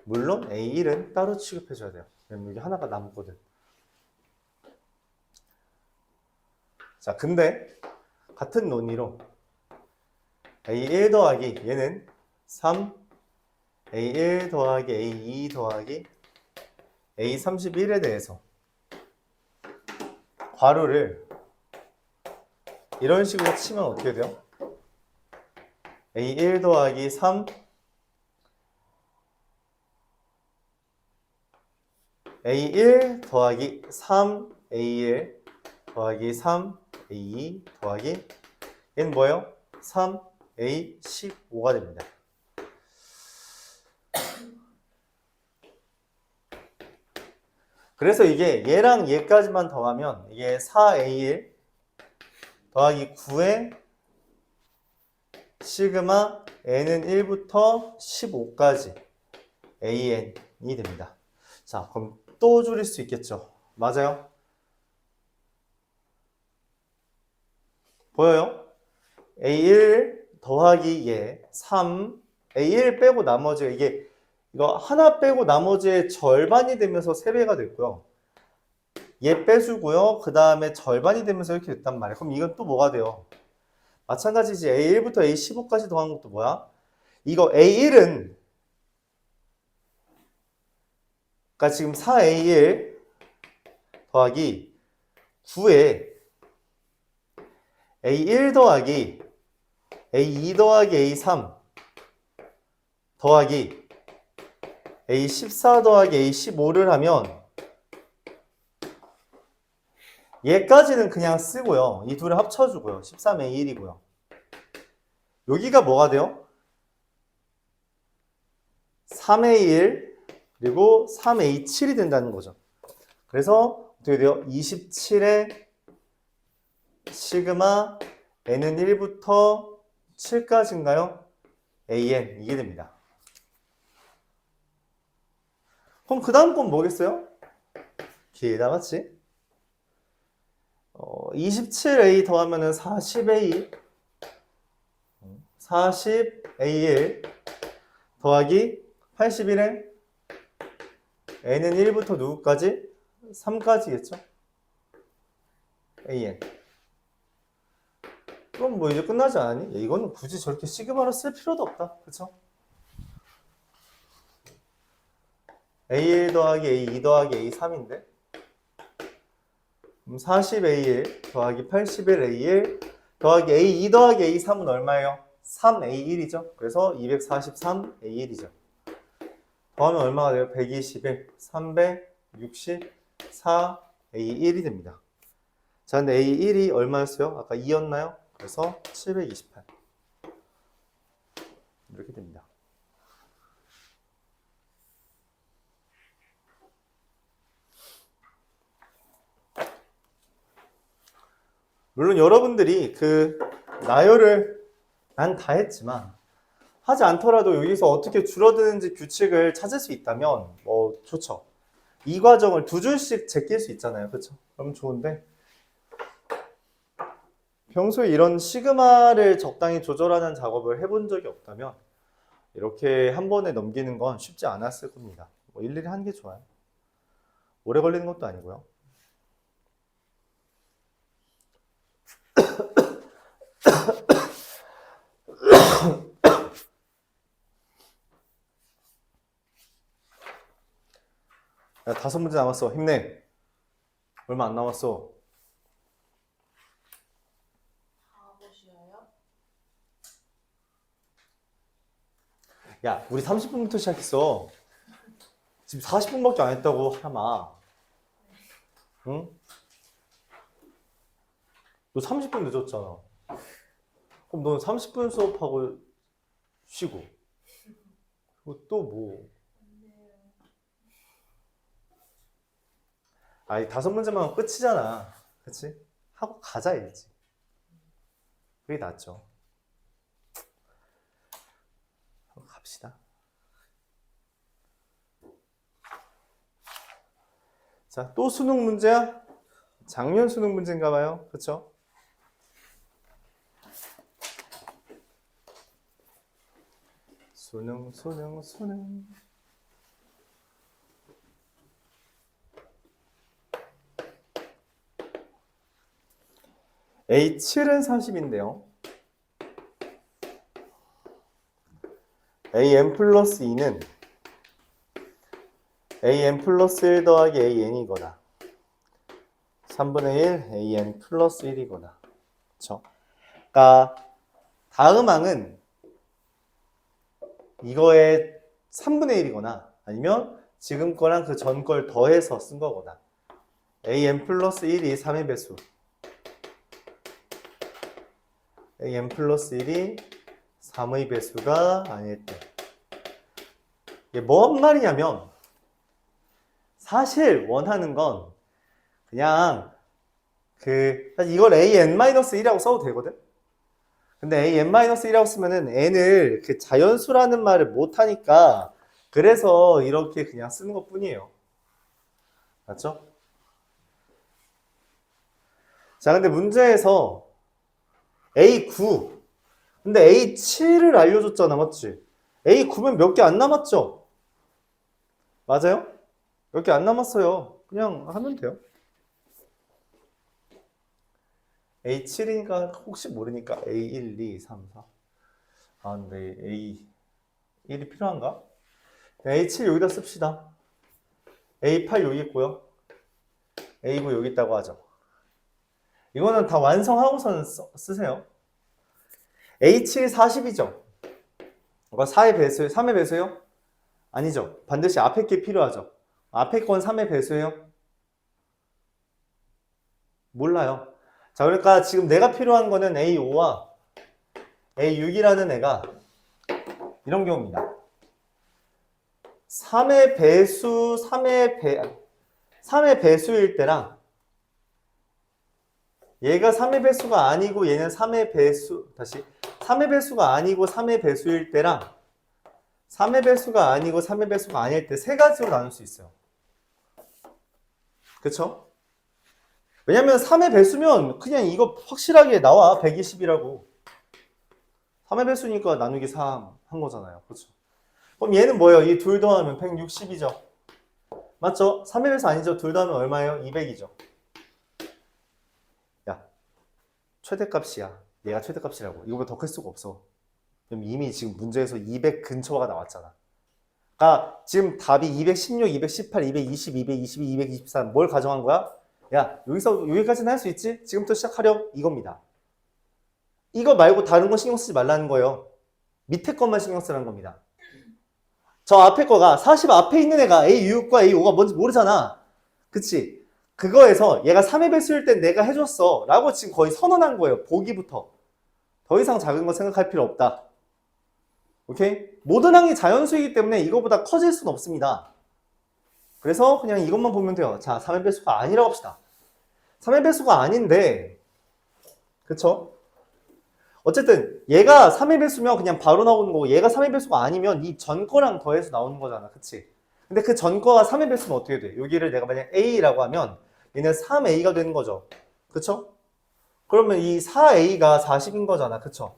물론 A1은 따로 취급해줘야 돼요. 왜냐면 여기 하나가 남거든. 자, 근데 같은 논리로 A1 더하기 얘는 3 A1 더하기 A2 더하기 A31에 대해서 괄호를 이런 식으로 치면 어떻게 돼요? A1 더하기 3 A1 더하기 3 A1 더하기 3 A2 더하기 얘는 뭐예요? 3 A15가 됩니다. 그래서 이게 얘랑 얘까지만 더하면 이게 4A1 더하기 9에 시그마 N은 1부터 15까지 AN이 됩니다. 자, 그럼 또 줄일 수 있겠죠? 맞아요? 보여요? A1 더하기 얘 3 A1 빼고 나머지가 이게 이거 하나 빼고 나머지의 절반이 되면서 3배가 됐고요. 얘 빼주고요. 그 다음에 절반이 되면서 이렇게 됐단 말이에요. 그럼 이건 또 뭐가 돼요? 마찬가지지. A1부터 A15까지 더한 것도 뭐야? 이거 A1은 그러니까 지금 4A1 더하기 9에 A1 더하기 A2 더하기 A3 더하기 A14 더하기 A15를 하면 얘까지는 그냥 쓰고요. 이 둘을 합쳐주고요. 13A1이고요. 여기가 뭐가 돼요? 3A1 그리고 3A7이 된다는 거죠. 그래서 어떻게 돼요? 27에 시그마 n은 1부터 7까지인가요? an 이게 됩니다. 그럼 그 다음 건 뭐겠어요? 길다 맞지? 27a 더하면은 40a 40a1 더하기 81에 n은 1부터 누구까지? 3까지겠죠? an 그럼 뭐 이제 끝나지 않았니? 이거는 굳이 저렇게 시그마로 쓸 필요도 없다. 그쵸? A1 더하기 A2 더하기 A3인데 40A1 더하기 81A1 더하기 A2 더하기 A3은 얼마예요? 3A1이죠. 그래서 243A1이죠. 더하면 얼마가 돼요? 121, 364A1이 됩니다. 자, 근데 A1이 얼마였어요? 아까 2였나요? 그래서 728 이렇게 됩니다. 물론 여러분들이 그 나열을 난 다 했지만 하지 않더라도 여기서 어떻게 줄어드는지 규칙을 찾을 수 있다면 뭐 좋죠. 이 과정을 2줄씩 제낄 수 있잖아요. 그렇죠? 그럼 좋은데 평소에 이런 시그마를 적당히 조절하는 작업을 해본 적이 없다면 이렇게 한 번에 넘기는 건 쉽지 않았을 겁니다. 뭐 일일이 하는 게 좋아요. 오래 걸리는 것도 아니고요. 야, 5문제 남았어. 힘내. 얼마 안 남았어. 야, 우리 30분부터 시작했어. 지금 40분밖에 안 했다고, 하마. 응? 너 30분 늦었잖아. 그럼 넌 30분 수업하고 쉬고. 그리고 또 뭐. 아니, 5문제만 하면 끝이잖아. 그치? 하고 가자, 이지. 그게 낫죠. 갑시다. 자, 또 수능 문제야? 작년 수능 문제인가 봐요. 그쵸? 수능. A7은 40인데요. AN 플러스 2는 AN 플러스 1 더하기 AN이거나 3분의 1 AN 플러스 1이거나 그쵸? 그러니까 다음 항은 이거의 3분의 1이거나 아니면 지금 거랑 그 전 걸 더해서 쓴 거거나 AN 플러스 1이 3의 배수 AN 플러스 1이 3의 배수가 아닐 때 이게 뭔 말이냐면 사실 원하는 건 그냥 사실 이걸 AN-1이라고 써도 되거든? 근데 AN-1이라고 쓰면은 n을 그 자연수라는 말을 못하니까 그래서 이렇게 그냥 쓰는 것 뿐이에요. 맞죠? 자, 근데 문제에서 A9 근데 A7을 알려줬잖아, 맞지? A9면 몇 개 안 남았죠? 맞아요? 몇 개 안 남았어요. 그냥 하면 돼요. A7이니까 혹시 모르니까 A1, 2, 3, 4. 아, 근데 A1이 필요한가? A7 여기다 씁시다. A8 여기 있고요. A9 여기 있다고 하죠. 이거는 다 완성하고선 쓰세요. A7 40이죠. 이거 4의 배수예요? 3의 배수예요? 아니죠. 반드시 앞에 게 필요하죠. 앞에 건 3의 배수예요? 몰라요. 자, 그러니까 지금 내가 필요한 거는 A5와 A6이라는 애가 이런 경우입니다. 3의 배수, 3의 배수일 때랑 얘가 3의 배수가 아니고 얘는 3의 배수, 다시 3의 배수가 아니고 3의 배수일 때랑 3의 배수가 아니고 3의 배수가 아닐 때 세 가지로 나눌 수 있어요. 그쵸? 왜냐면 3의 배수면 그냥 이거 확실하게 나와. 120이라고. 3의 배수니까 나누기 3 한 거잖아요. 그렇죠? 그럼 얘는 뭐예요? 이 둘 더하면 160이죠. 맞죠? 3의 배수 아니죠? 둘 더하면 얼마예요? 200이죠. 야, 최대값이야. 얘가 최대값이라고. 이거보다 더 클 수가 없어. 그럼 이미 지금 문제에서 200 근처가 나왔잖아. 그러니까 지금 답이 216, 218, 220, 222, 223 뭘 가정한 거야? 야, 여기서 여기까지는 할 수 있지? 지금부터 시작하렴 이겁니다. 이거 말고 다른 거 신경 쓰지 말라는 거예요. 밑에 것만 신경 쓰라는 겁니다. 저 앞에 거가 40 앞에 있는 애가 A6과 A5가 뭔지 모르잖아. 그치? 그거에서 얘가 3의 배수일 땐 내가 해줬어 라고 지금 거의 선언한 거예요. 보기부터. 더 이상 작은 거 생각할 필요 없다. 오케이? 모든 항이 자연수이기 때문에 이거보다 커질 수는 없습니다. 그래서 그냥 이것만 보면 돼요. 자, 3의 배수가 아니라고 합시다. 3의 배수가 아닌데, 그쵸? 어쨌든 얘가 3의 배수면 그냥 바로 나오는 거고 얘가 3의 배수가 아니면 이 전 거랑 더해서 나오는 거잖아. 그치? 근데 그 전 거가 3의 배수면 어떻게 돼? 여기를 내가 만약 A라고 하면 얘는 3A가 되는 거죠. 그쵸? 그러면 이 4A가 40인 거잖아. 그쵸?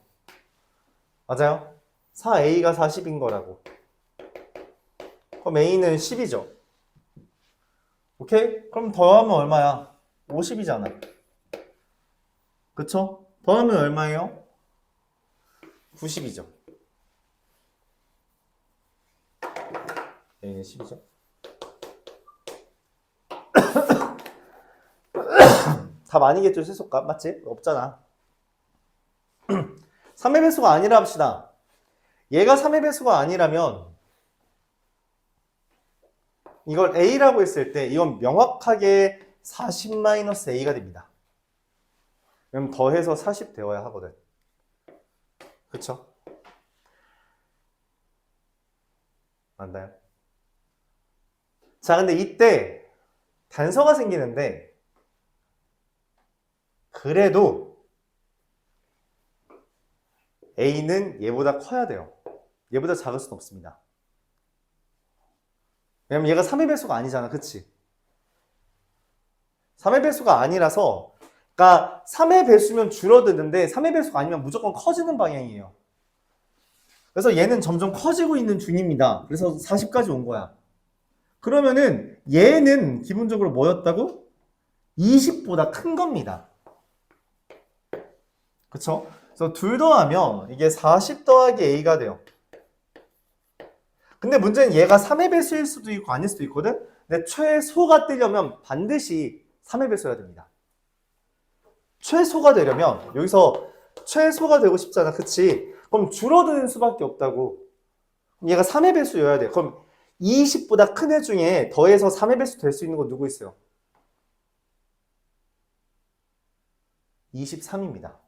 맞아요? 4A가 40인 거라고. 그럼 A는 10이죠. 오케이? 그럼 더하면 얼마야? 50이잖아. 그쵸? 더하면 얼마예요? 90이죠. A는 10이죠. 답 아니겠죠, 최소값? 맞지? 없잖아. 3의 배수가 아니라 합시다. 얘가 3의 배수가 아니라면 이걸 A라고 했을 때 이건 명확하게 40-A가 됩니다. 그럼 더해서 40 되어야 하거든. 그쵸? 맞나요? 자, 근데 이때 단서가 생기는데 그래도 A는 얘보다 커야 돼요. 얘보다 작을 수는 없습니다. 왜냐면 얘가 3의 배수가 아니잖아. 그치? 3의 배수가 아니라서 그러니까 3의 배수면 줄어드는데 3의 배수가 아니면 무조건 커지는 방향이에요. 그래서 얘는 점점 커지고 있는 중입니다. 그래서 40까지 온 거야. 그러면은 얘는 기본적으로 뭐였다고? 20보다 큰 겁니다. 그쵸? 그래서 둘 더하면 이게 40 더하기 A가 돼요. 근데 문제는 얘가 3의 배수일 수도 있고 아닐 수도 있거든? 근데 최소가 뜨려면 반드시 3의 배수여야 됩니다. 최소가 되려면 여기서 최소가 되고 싶잖아. 그치? 그럼 줄어드는 수밖에 없다고. 얘가 3의 배수여야 돼. 그럼 20보다 큰 애 중에 더해서 3의 배수 될 수 있는 거 누구 있어요? 23입니다.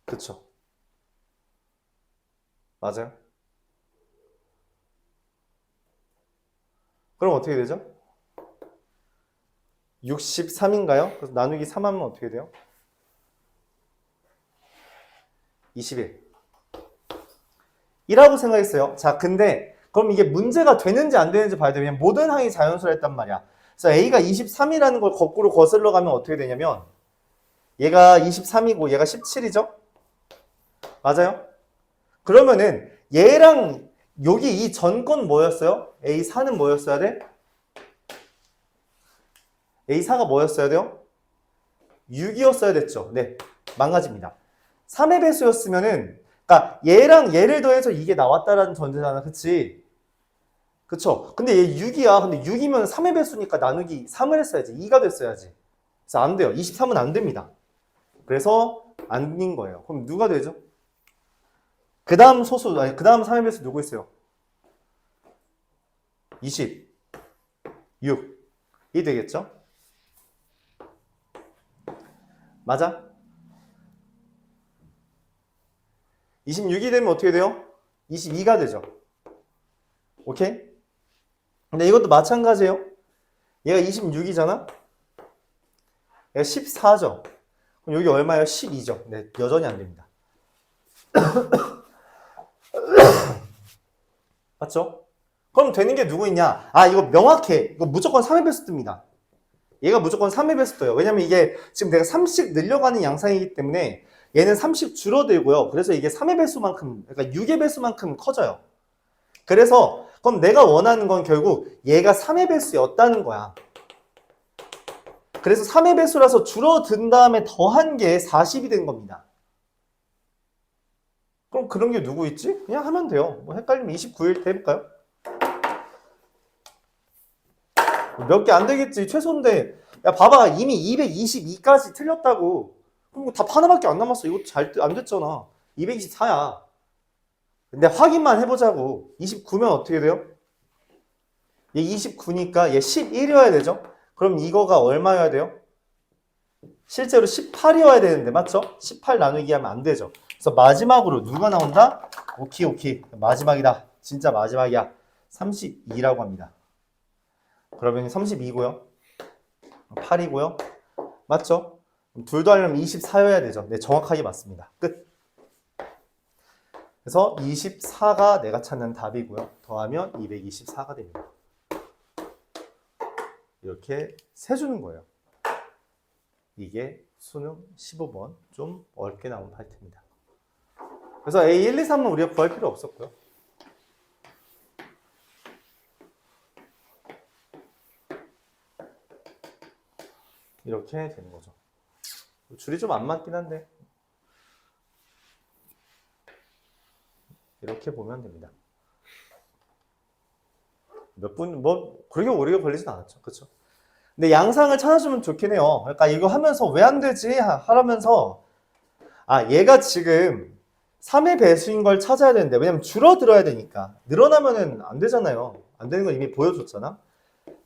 그쵸? 맞아요? 그럼 어떻게 되죠? 63인가요? 그래서 나누기 3 하면 어떻게 돼요? 21. 이라고 생각했어요. 자, 근데 그럼 이게 문제가 되는지 안 되는지 봐야 돼. 왜냐면 모든 항이 자연수랬단 말이야. 그래서 A가 23이라는 걸 거꾸로 거슬러 가면 어떻게 되냐면 얘가 23이고 얘가 17이죠? 맞아요? 그러면은 얘랑 여기 이 전건 뭐였어요? A4는 뭐였어야 돼? A4가 뭐였어야 돼요? 6이었어야 됐죠. 네, 망가집니다. 3의 배수였으면은, 그러니까 얘랑 얘를 더해서 이게 나왔다라는 전제잖아, 그치? 그쵸? 근데 얘 6이야. 근데 6이면 3의 배수니까 나누기 3을 했어야지. 2가 됐어야지. 그래서 안 돼요. 23은 안 됩니다. 그래서 아닌 거예요. 그럼 누가 되죠? 그 다음 소수, 아니, 그 다음 3의 배수 누구 있어요? 26이 되겠죠? 맞아? 26이 되면 어떻게 돼요? 22가 되죠. 오케이? 근데 이것도 마찬가지예요. 얘가 26이잖아? 얘가 14죠. 그럼 여기 얼마예요? 12죠. 네, 여전히 안 됩니다. 맞죠? 그럼 되는 게 누구 있냐? 아, 이거 명확해. 이거 무조건 3의 배수 뜹니다. 얘가 무조건 3의 배수 떠요. 왜냐면 이게 지금 내가 3씩 늘려가는 양상이기 때문에 얘는 3씩 줄어들고요. 그래서 이게 3의 배수만큼, 그러니까 6의 배수만큼 커져요. 그래서 그럼 내가 원하는 건 결국 얘가 3의 배수였다는 거야. 그래서 3의 배수라서 줄어든 다음에 더한 게 40이 된 겁니다. 그럼 그런 게 누구 있지? 그냥 하면 돼요. 뭐 헷갈리면 29일 때 해볼까요? 몇 개 안 되겠지. 최소인데. 야, 봐봐. 이미 222까지 틀렸다고. 그럼 답 하나밖에 안 남았어. 이거 잘 안 됐잖아. 224야. 근데 확인만 해보자고. 29면 어떻게 돼요? 얘 29니까 얘 11이어야 되죠? 그럼 이거가 얼마여야 돼요? 실제로 18이어야 되는데, 맞죠? 18 나누기 하면 안 되죠. 그래서 마지막으로 누가 나온다? 오케이. 마지막이다. 진짜 마지막이야. 32라고 합니다. 그러면 32고요. 8이고요. 맞죠? 둘도 하려면 24여야 되죠. 네, 정확하게 맞습니다. 끝. 그래서 24가 내가 찾는 답이고요. 더하면 224가 됩니다. 이렇게 세주는 거예요. 이게 수능 15번 좀 어렵게 나온 파트입니다. 그래서 A1, 2, 3은 우리가 구할 필요 없었고요. 이렇게 되는 거죠. 줄이 좀 안 맞긴 한데 이렇게 보면 됩니다. 몇 분, 뭐 그렇게 오래 걸리진 않았죠. 그렇죠? 근데 양상을 찾아주면 좋긴 해요. 그러니까 이거 하면서 왜 안 되지? 하라면서 아, 얘가 지금 3의 배수인 걸 찾아야 되는데 왜냐면 줄어들어야 되니까 늘어나면은 안 되잖아요. 안 되는 건 이미 보여줬잖아.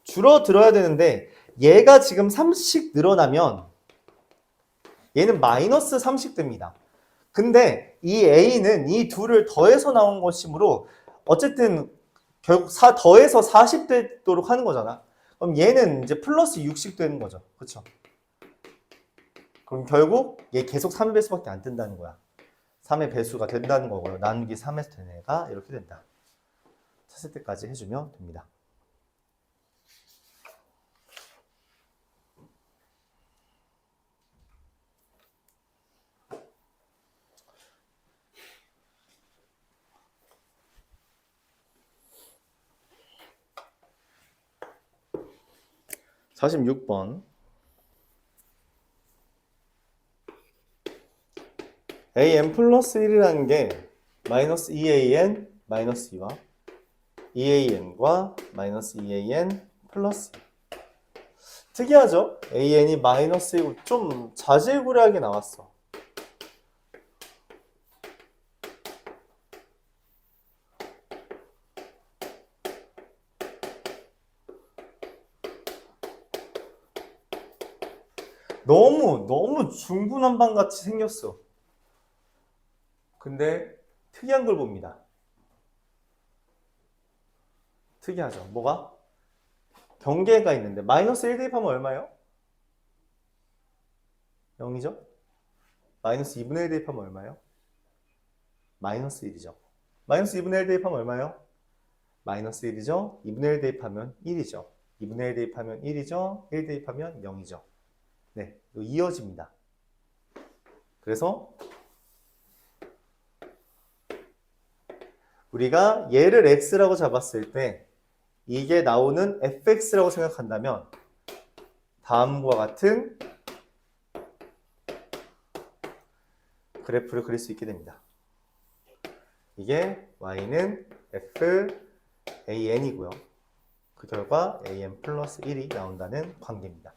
줄어들어야 되는데 얘가 지금 3씩 늘어나면 얘는 마이너스 3씩 됩니다. 근데 이 A는 이 둘을 더해서 나온 것이므로 어쨌든 결국 더해서 40 되도록 하는 거잖아. 그럼 얘는 이제 플러스 60 되는 거죠. 그렇죠? 그럼 결국 얘 계속 3의 배수밖에 안 뜬다는 거야. 3의 배수가 된다는 거고요. 나누기 3에서 된 애가 이렇게 된다. 찾을 때까지 해주면 됩니다. (46번) an 플러스 1이라는 게 마이너스 2an 마이너스 2와 2an과 마이너스 2an 플러스 2. 특이하죠? an이 마이너스 1고 좀 자질구레하게 나왔어. 너무 중구난방 같이 생겼어. 근데 특이한 걸 봅니다. 특이하죠. 뭐가? 경계가 있는데 마이너스 1 대입하면 얼마예요? 0이죠? 마이너스 2분의 1 대입하면 얼마예요? 마이너스 1이죠. 마이너스 2분의 1 대입하면 얼마예요? 마이너스 1이죠. 2분의 1 대입하면 1이죠. 2분의 1 대입하면 1이죠. 1 대입하면 0이죠. 네, 이거 이어집니다. 그래서 우리가 얘를 x라고 잡았을 때 이게 나오는 fx라고 생각한다면 다음과 같은 그래프를 그릴 수 있게 됩니다. 이게 y는 fan이고요. 그 결과 an 플러스 1이 나온다는 관계입니다.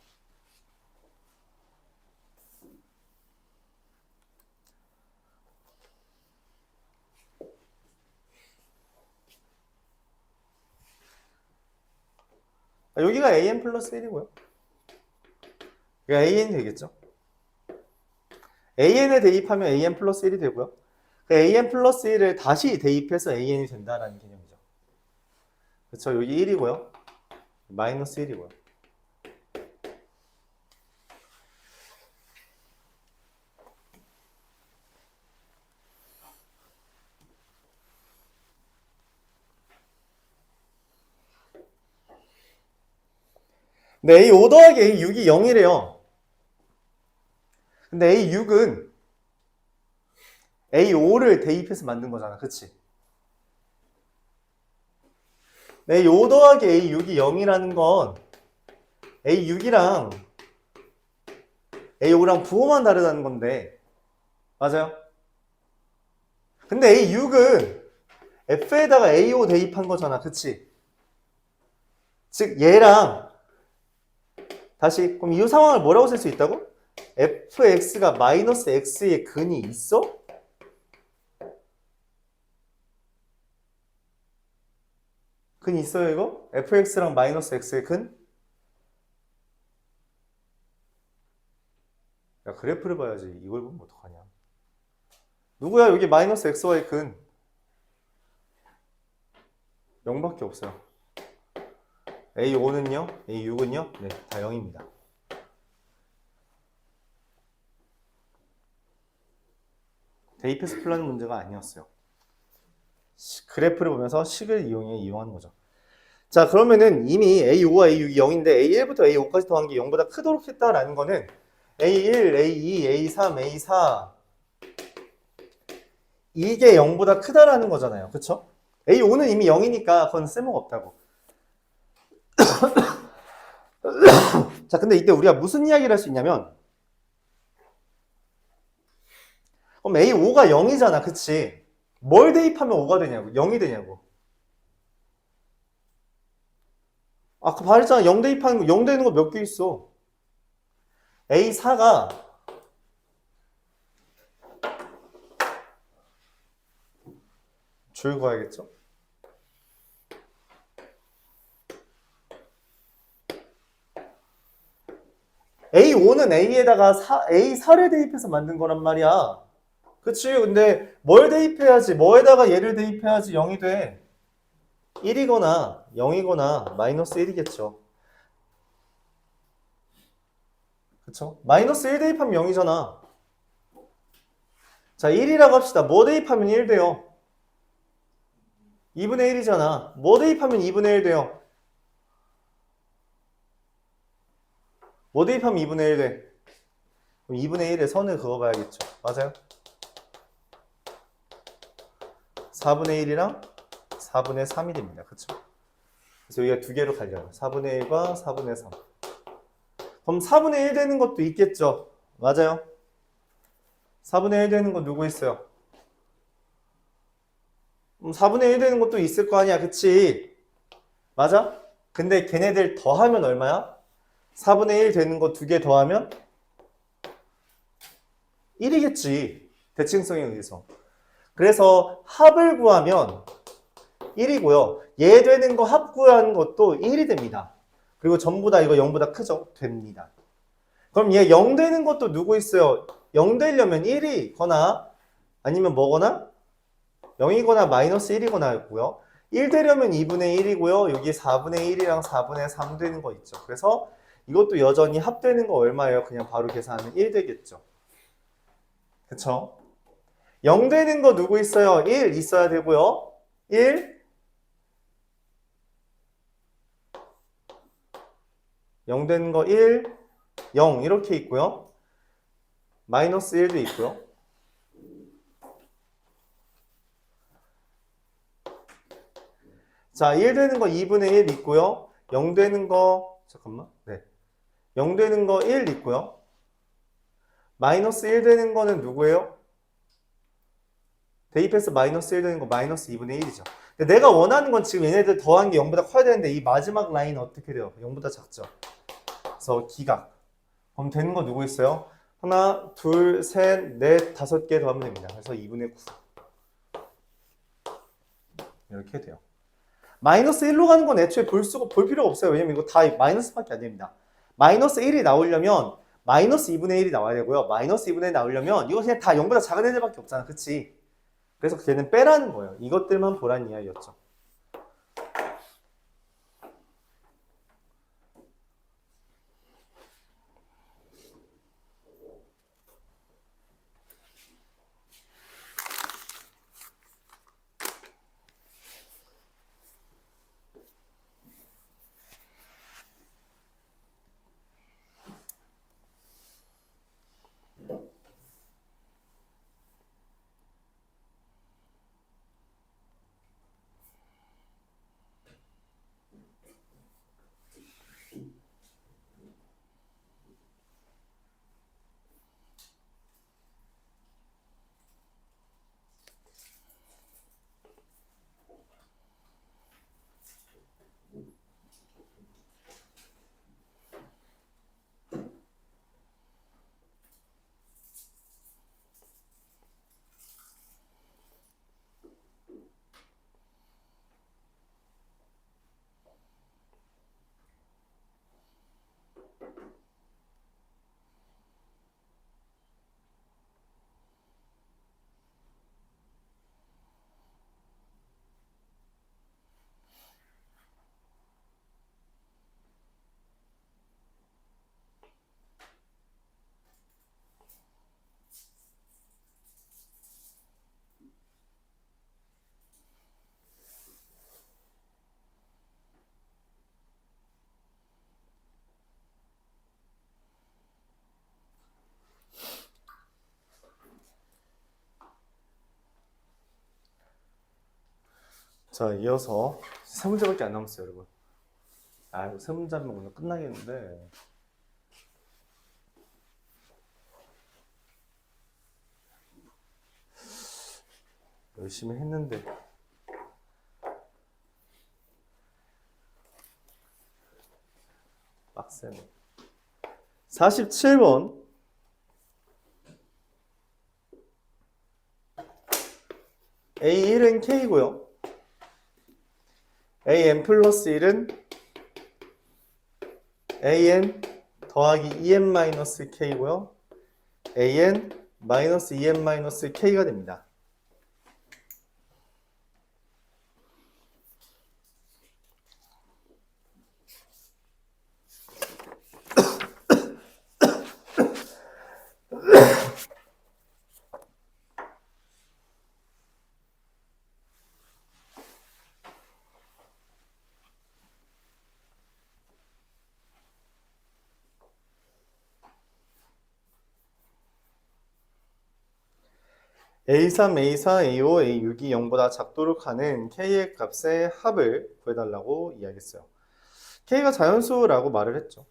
여기가 an 플러스 1이고요. 그러니까 an이 되겠죠. an에 대입하면 an 플러스 1이 되고요. an 플러스 1을 다시 대입해서 an이 된다라는 개념이죠. 그렇죠. 여기 1이고요. 마이너스 1이고요. 근데 A5 더하기 A6이 0이래요. 근데 A6은 A5를 대입해서 만든 거잖아. 그치? A5 더하기 A6이 0이라는 건 A6이랑 A5랑 부호만 다르다는 건데 맞아요? 근데 A6은 F에다가 A5 대입한 거잖아. 그치? 즉 얘랑 다시 그럼 이 상황을 뭐라고 쓸 수 있다고? fx가 마이너스 x의 근이 있어? 근이 있어요 이거? fx랑 마이너스 x의 근? 야 그래프를 봐야지. 이걸 보면 어떡하냐. 누구야 여기 마이너스 xy의 근? 0밖에 없어요. A5는요? A6은요? 네, 다 0입니다. 대입해서 풀라는 문제가 아니었어요. 그래프를 보면서 식을 이용하는 거죠. 자, 그러면은 이미 A5와 A6이 0인데 A1부터 A5까지 더한 게 0보다 크도록 했다라는 거는 A1, A2, A3, A4 이게 0보다 크다라는 거잖아요. 그쵸? A5는 이미 0이니까 그건 쓸모가 없다고. 자, 근데 이때 우리가 무슨 이야기를 할 수 있냐면 그럼 A5가 0이잖아. 그치? 뭘 대입하면 5가 되냐고. 0이 되냐고. 아까 말했잖아. 0 대입하는 거, 0 되는 거 몇 개 있어. A4가 줄 그어야겠죠? A5는 A에다가 A4를 대입해서 만든 거란 말이야. 그치? 근데 뭘 대입해야지? 뭐에다가 얘를 대입해야지 0이 돼? 1이거나 0이거나 마이너스 1이겠죠. 그쵸? 마이너스 1 대입하면 0이잖아. 자, 1이라고 합시다. 뭐 대입하면 1 돼요? 2분의 1이잖아. 뭐 대입하면 2분의 1 돼요? 뭐 대입하면 2분의 1 돼? 그럼 2분의 1에 선을 그어봐야겠죠. 맞아요? 4분의 1이랑 4분의 3이 됩니다. 그쵸? 그래서 여기가 두 개로 갈려요. 4분의 1과 4분의 3. 그럼 4분의 1 되는 것도 있겠죠? 맞아요? 4분의 1 되는 거 누구 있어요? 4분의 1 되는 것도 있을 거 아니야. 그치? 맞아? 근데 걔네들 더하면 얼마야? 4분의 1 되는 거 두 개 더하면 1이겠지. 대칭성에 의해서. 그래서 합을 구하면 1이고요. 얘 되는 거 합 구하는 것도 1이 됩니다. 그리고 전부 다 이거 0보다 크죠? 됩니다. 그럼 얘 0 되는 것도 누구 있어요? 0 되려면 1이거나 아니면 뭐거나 0이거나 마이너스 1이거나 있고요. 1 되려면 2분의 1이고요. 여기 4분의 1이랑 4분의 3 되는 거 있죠. 그래서 이것도 여전히 합되는 거 얼마예요? 그냥 바로 계산하면 1 되겠죠. 그쵸? 0 되는 거 누구 있어요? 1 있어야 되고요. 1 0 되는 거 1 0 이렇게 있고요. 마이너스 1도 있고요. 자, 1 되는 거 2분의 1 있고요. 0 되는 거, 잠깐만. 네. 0 되는 거 1 있고요. 마이너스 1 되는 거는 누구예요? 대입해서 마이너스 1 되는 거 마이너스 2분의 1이죠. 근데 내가 원하는 건 지금 얘네들 더한 게 0보다 커야 되는데 이 마지막 라인은 어떻게 돼요? 0보다 작죠. 그래서 기각. 그럼 되는 거 누구 있어요? 하나, 둘, 셋, 넷, 5개 더하면 됩니다. 그래서 2분의 9. 이렇게 돼요. 마이너스 1로 가는 건 애초에 볼 필요가 없어요. 왜냐면 이거 다 마이너스밖에 안 됩니다. 마이너스 1이 나오려면 마이너스 2분의 1이 나와야 되고요. 마이너스 2분의 1이 나오려면 이거 그냥 다 0보다 작은 애들밖에 없잖아. 그치? 그래서 걔는 빼라는 거예요. 이것들만 보란 이야기였죠. 자, 이어서 세 문제밖에 안 남았어요, 여러분. 아, 세 문제 하면 오늘 끝나겠는데. 열심히 했는데. 빡세네. 47번. A1은 K고요. AN 플러스 1은 AN 더하기 2N 마이너스 K고요. AN 마이너스 2N 마이너스 K가 됩니다. A3, A4, A5, A6이 0보다 작도록 하는 K의 값의 합을 구해달라고 이야기했어요. K가 자연수라고 말을 했죠.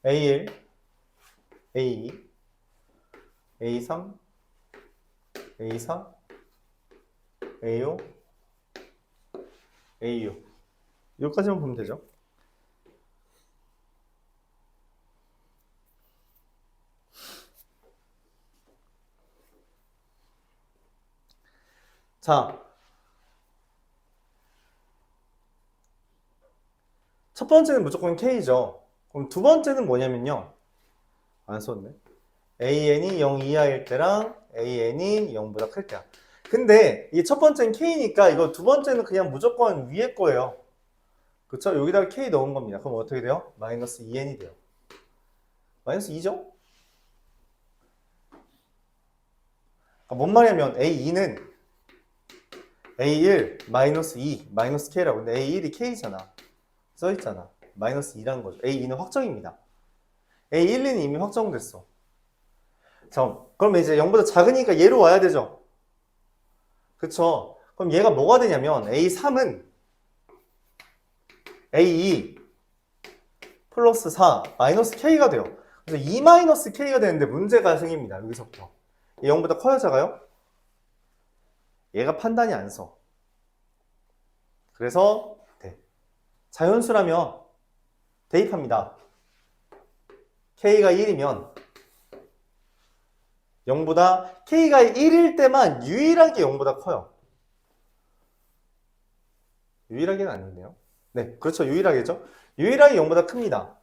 A1, A2, A3, A4, A5, A6 여기까지만 보면 되죠. 자, 첫 번째는 무조건 K죠. 그럼 두 번째는 뭐냐면요. 안 썼네. AN이 0 이하일 때랑 AN이 0보다 클 때야. 근데 이 첫 번째는 K니까 이거 두 번째는 그냥 무조건 위에 거예요. 그쵸? 여기다가 K 넣은 겁니다. 그럼 어떻게 돼요? 마이너스 2N이 돼요. 마이너스 2죠? 뭔 말이냐면 A2는 A1 마이너스 2 마이너스 K라고. 근데 A1이 K잖아. 써있잖아. 마이너스 2라는 거죠. A2는 확정입니다. A1은 이미 확정됐어. 자, 그럼 이제 0보다 작으니까 얘로 와야 되죠. 그쵸? 그럼 얘가 뭐가 되냐면 A3은 A2 플러스 4 마이너스 K가 돼요. 그래서 2 마이너스 K가 되는데 문제가 생깁니다. 여기서부터. 얘 0보다 커요, 작아요? 얘가 판단이 안 서. 그래서 네. 자연수라면 대입합니다. K가 1이면 0보다 K가 1일 때만 유일하게 0보다 커요. 유일하게는 아닌데요. 네, 그렇죠. 유일하게죠. 유일하게 0보다 큽니다.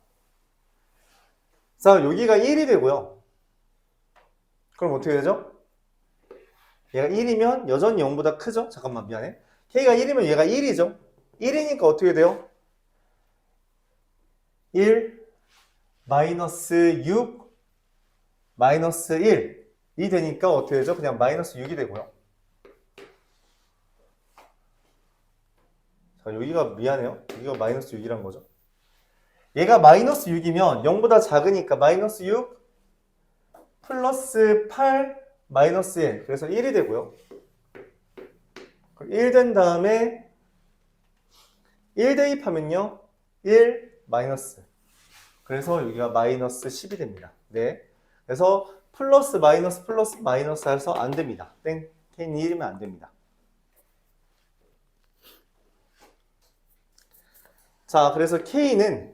자, 여기가 1이 되고요. 그럼 어떻게 되죠? 얘가 1이면 여전히 0보다 크죠? 잠깐만, 미안해. K가 1이면 얘가 1이죠? 1이니까 어떻게 돼요? 1, 마이너스 6, 마이너스 1이 되니까 어떻게 되죠? 그냥 마이너스 6이 되고요. 자, 여기가 미안해요. 여기가 마이너스 6이란 거죠. 얘가 마이너스 6이면 0보다 작으니까 마이너스 6 플러스 8 마이너스 1 그래서 1이 되고요. 1 된 다음에 1 대입하면요 1 마이너스 그래서 여기가 마이너스 10이 됩니다. 네, 그래서 플러스 마이너스 해서 안 됩니다. 땡, K는 1이면 안 됩니다. 자, 그래서 K는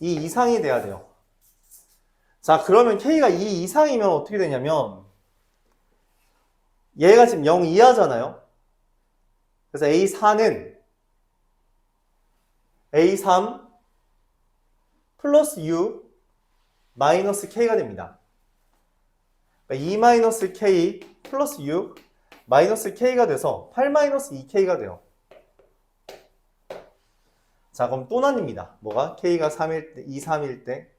2 이상이 돼야 돼요. 자, 그러면 K가 2 이상이면 어떻게 되냐면 얘가 지금 0 이하잖아요. 그래서 A4는 A3 플러스 U 마이너스 K가 됩니다. 2 마이너스 K 플러스 U 마이너스 K가 돼서 8 마이너스 2K가 돼요. 자, 그럼 또 나뉩니다. 뭐가? K가 3일 때, 2, 3일 때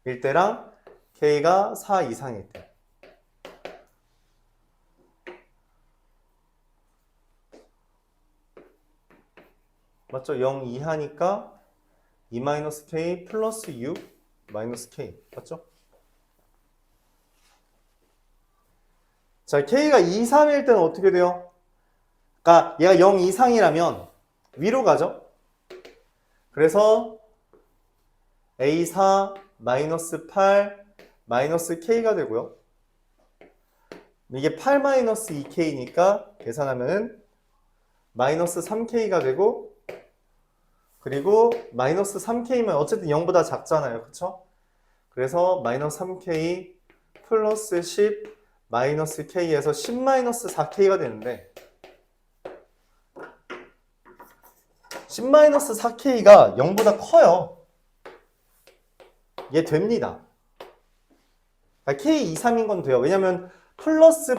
일 때랑 K가 4 이상일 때. 맞죠? 0 이하니까 2-K 플러스 6 마이너스 K. 맞죠? 자, K가 2, 3일 때는 어떻게 돼요? 그러니까 얘가 0 이상이라면 위로 가죠? 그래서 A4 마이너스 8 마이너스 K가 되고요. 이게 8 마이너스 2K니까 계산하면은 마이너스 3K가 되고 그리고 마이너스 3K면 어쨌든 0보다 작잖아요. 그쵸? 그래서 마이너스 3K 플러스 10 마이너스 K에서 10 마이너스 4K가 되는데 10 마이너스 4K가 0보다 커요. 얘 됩니다. 그러니까 K 2, 3인 건 돼요. 왜냐면 플러스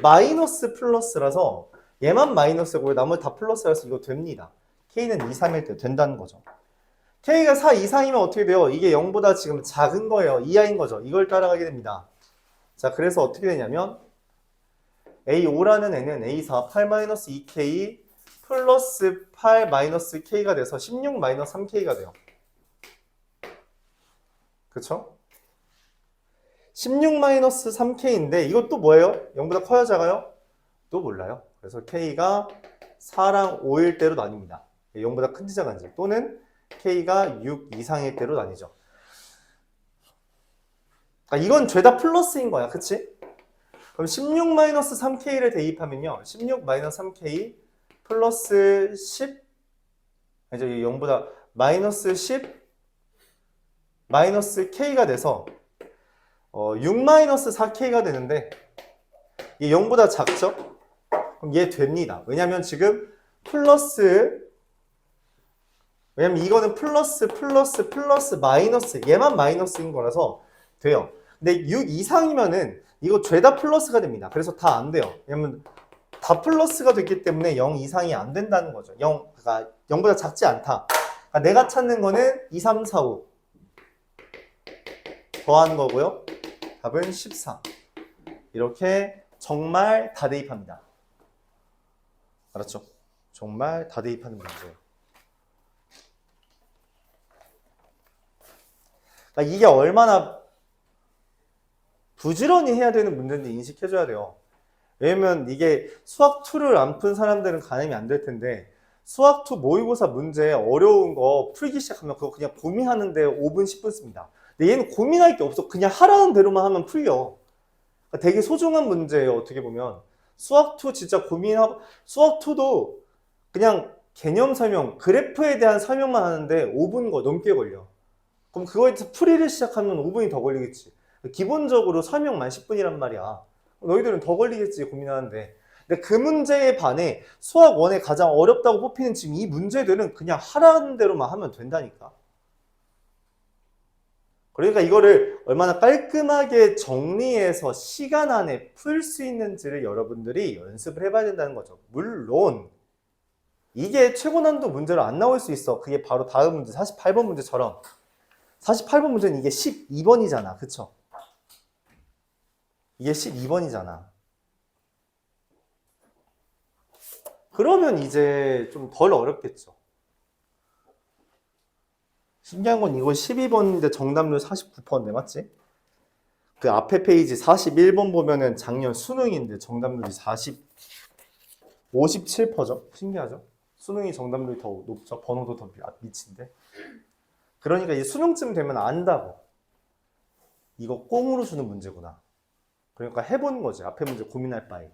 마이너스 플러스라서 얘만 마이너스고 나머지 다 플러스라서 이거 됩니다. K는 2, 3일 때 된다는 거죠. K가 4 이상이면 어떻게 돼요? 이게 0보다 지금 작은 거예요. 이하인 거죠. 이걸 따라가게 됩니다. 자, 그래서 어떻게 되냐면 A5라는 애는 A4 8-2K 플러스 8-K가 돼서 16-3K가 돼요. 그쵸? 16-3K인데 이것도 뭐예요? 0보다 커요, 작아요? 또 몰라요. 그래서 K가 4랑 5일 때로 나뉩니다. 0보다 큰지 작은지 또는 K가 6 이상일 때로 나뉘죠. 아, 이건 죄다 플러스인 거야. 그치? 그럼 16-3K를 대입하면요. 16-3K 플러스 10 이제 0보다 마이너스 10 마이너스 K가 돼서 6-4K가 되는데 얘 0보다 작죠? 그럼 얘 됩니다. 왜냐면 지금 왜냐면 이거는 플러스 마이너스 얘만 마이너스인 거라서 돼요. 근데 6 이상이면은 이거 죄다 플러스가 됩니다. 그래서 다 안 돼요. 왜냐면 다 플러스가 됐기 때문에 0 이상이 안 된다는 거죠. 그러니까 0보다 작지 않다. 그러니까 내가 찾는 거는 2, 3, 4, 5 더한 거고요. 답은 14. 이렇게 정말 다 대입합니다. 알았죠? 정말 다 대입하는 문제예요. 그러니까 이게 얼마나 부지런히 해야 되는 문제인지 인식해줘야 돼요. 왜냐면 이게 수학 2를 안 푼 사람들은 가늠이 안 될 텐데 수학 2 모의고사 문제 어려운 거 풀기 시작하면 그거 그냥 고민하는데 5분, 10분 씁니다. 근데 얘는 고민할 게 없어. 그냥 하라는 대로만 하면 풀려. 그러니까 되게 소중한 문제예요. 어떻게 보면. 수학 2 진짜 고민하고 수학 2도 그냥 개념 설명, 그래프에 대한 설명만 하는데 5분 넘게 걸려. 그럼 그거에서 풀이를 시작하면 5분이 더 걸리겠지. 기본적으로 설명만 10분이란 말이야. 너희들은 더 걸리겠지 고민하는데. 근데 그 문제에 반해 수학 1에 가장 어렵다고 뽑히는 지금 이 문제들은 그냥 하라는 대로만 하면 된다니까. 그러니까 이거를 얼마나 깔끔하게 정리해서 시간 안에 풀 수 있는지를 여러분들이 연습을 해봐야 된다는 거죠. 물론 이게 최고 난도 문제로 안 나올 수 있어. 그게 바로 다음 문제 48번 문제처럼 48번 문제는 이게 12번이잖아. 그쵸? 이게 12번이잖아. 그러면 이제 좀 덜 어렵겠죠. 신기한 건 이거 12번인데 정답률 49%인데 맞지? 그 앞에 페이지 41번 보면은 작년 수능인데 정답률이 57%죠? 신기하죠? 수능이 정답률이 더 높죠? 번호도 더 미친데? 그러니까 이제 수능쯤 되면 안다고. 이거 꽁으로 주는 문제구나. 그러니까 해보는 거지. 앞에 문제 고민할 바에.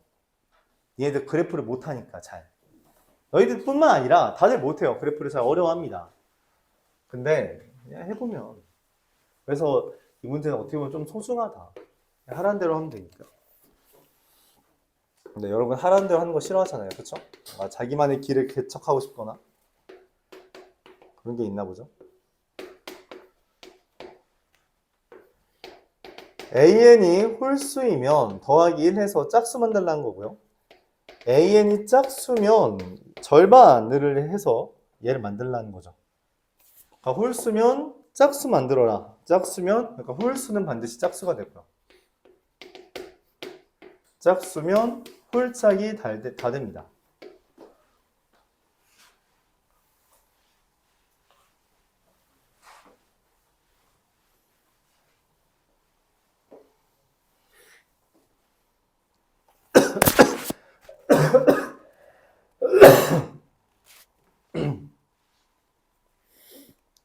얘네들 그래프를 못하니까 잘. 너희들 뿐만 아니라 다들 못해요. 그래프를 잘 어려워합니다. 근데 그냥 해보면. 그래서 이 문제는 어떻게 보면 좀 소중하다. 하라는 대로 하면 되니까. 근데 여러분 하라는 대로 하는 거 싫어하잖아요. 그쵸? 자기만의 길을 개척하고 싶거나 그런 게 있나 보죠. AN이 홀수이면 더하기 1 해서 짝수 만들라는 거고요. AN이 짝수면 절반을 해서 얘를 만들라는 거죠. 그러니까 홀수면 짝수 만들어라. 짝수면 그러니까 홀수는 반드시 짝수가 되고요. 짝수면 홀짝이 다 됩니다.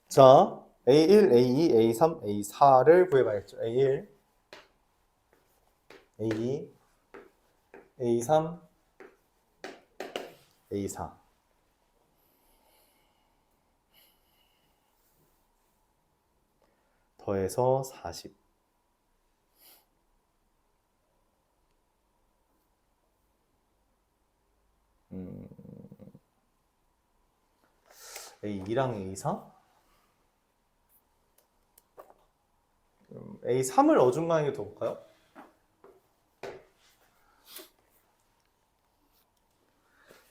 자, A1, A2, A3, A4를 구해봐야겠죠. A1, A2, A3, A4. 더해서 40. A2랑 A4? A3을 어중간하게 둬볼까요?